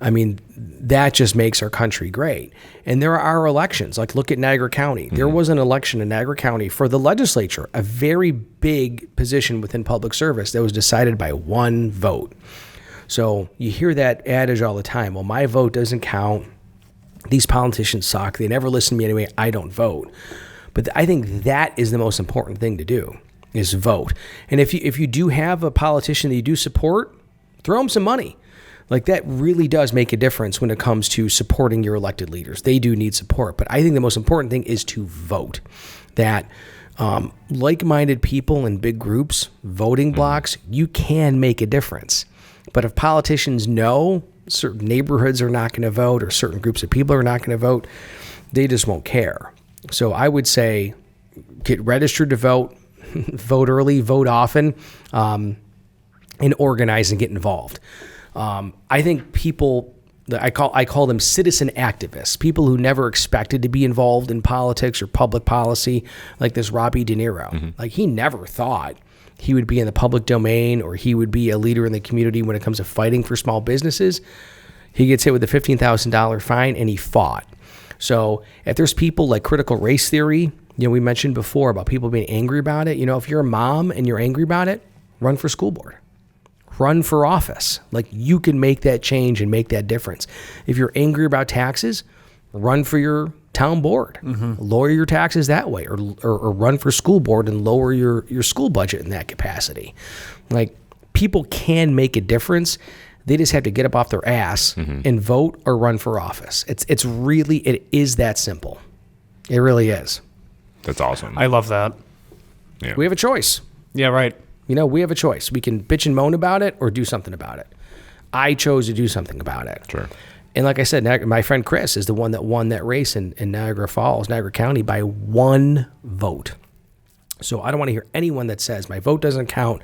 I mean, that just makes our country great. And there are elections, like look at Niagara County. There was an election in Niagara County for the legislature, a very big position within public service that was decided by one vote. So you hear that adage all the time. Well, my vote doesn't count. These politicians suck. They never listen to me anyway. I don't vote. But I think that is the most important thing to do, is vote. And if you do have a politician that you do support, throw them some money. Like that really does make a difference when it comes to supporting your elected leaders. They do need support. But I think the most important thing is to vote. That like-minded people in big groups, voting blocks, you can make a difference. But if politicians know certain neighborhoods are not going to vote or certain groups of people are not going to vote, they just won't care. So I would say get registered to vote, vote early, vote often, and organize and get involved. I think people, I call them citizen activists, people who never expected to be involved in politics or public policy, like this Robbie De Niro. Like he never thought he would be in the public domain or he would be a leader in the community when it comes to fighting for small businesses. He gets hit with a $15,000 fine and he fought. So if there's people like critical race theory, we mentioned before about people being angry about it. If you're a mom and you're angry about it, run for school board. Run for office. Like you can make that change and make that difference. If you're angry about taxes, run for your town board. Lower your taxes that way, or run for school board and lower your school budget in that capacity. Like people can make a difference. They just have to get up off their ass and vote or run for office. It is that simple. It really is. That's awesome. I love that. Yeah. We have a choice. Yeah, right. We have a choice. We can bitch and moan about it or do something about it. I chose to do something about it. Sure. And like I said, my friend Chris is the one that won that race in Niagara Falls, Niagara County, by one vote. So I don't want to hear anyone that says my vote doesn't count.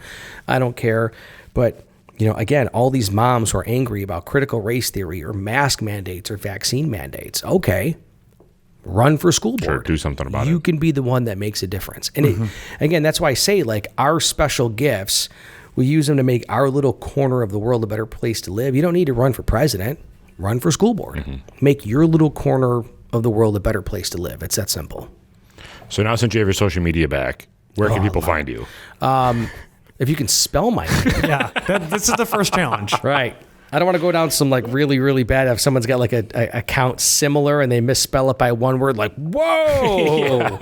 I don't care. But, again, all these moms who are angry about critical race theory or mask mandates or vaccine mandates, okay, run for school board. Sure, do something about it. You can be the one that makes a difference. And again, that's why I say, like, our special gifts, we use them to make our little corner of the world a better place to live. You don't need to run for president. Run for school board. Make your little corner of the world a better place to live. It's that simple. So now since you have your social media back, where can people find you? If you can spell my name. Yeah, this is the first challenge. Right. I don't want to go down some like really, really bad. If someone's got like a account similar and they misspell it by one word, like, whoa.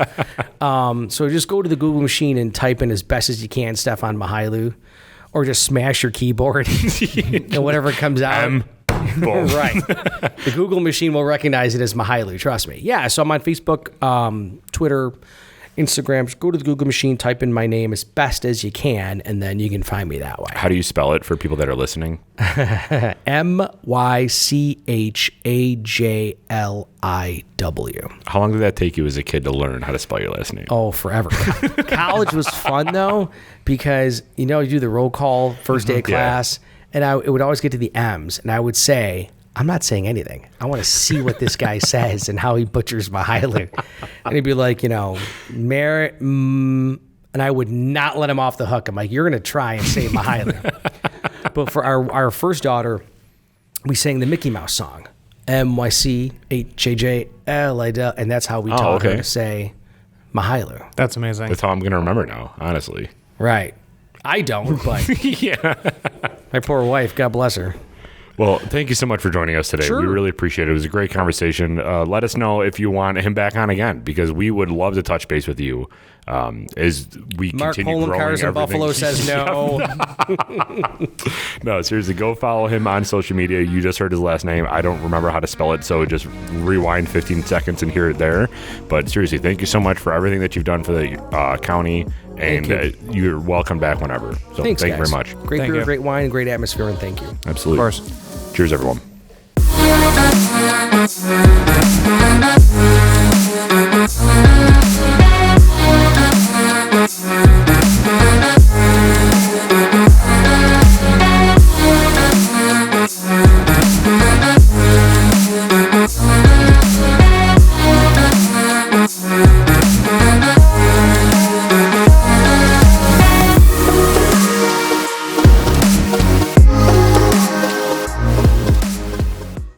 So just go to the Google machine and type in as best as you can, Stefan Mychijliw, or just smash your keyboard and whatever comes out. Right. The Google machine will recognize it as Mychijliw, trust me. Yeah, so I'm on Facebook, Twitter, Instagram. Just go to the Google machine, type in my name as best as you can, and then you can find me that way. How do you spell it for people that are listening? Mychijliw. How long did that take you as a kid to learn how to spell your last name? Oh, forever. College was fun, though, because, you do the roll call first day of class, and it would always get to the M's, and I would say, I'm not saying anything. I want to see what this guy says and how he butchers Mychijliw. And he'd be like, and I would not let him off the hook. I'm like, you're going to try and say Mychijliw. But for our first daughter, we sang the Mickey Mouse song, MYCHAJL, and that's how we taught her to say Mychijliw. That's amazing. That's how I'm going to remember now, honestly. Right. I don't, but Yeah. My poor wife, God bless her. Well, thank you so much for joining us today. Sure. We really appreciate it. It was a great conversation. Let us know if you want him back on again, because we would love to touch base with you as we Mark continue growing Cars in everything. Buffalo says no. No, seriously, go follow him on social media. You just heard his last name. I don't remember how to spell it, so just rewind 15 seconds and hear it there. But seriously, thank you so much for everything that you've done for the county, and you're welcome back whenever. So Thanks, thank you guys. very much. Great beer, great wine, great atmosphere, and thank you. Absolutely. Of course. Cheers, everyone.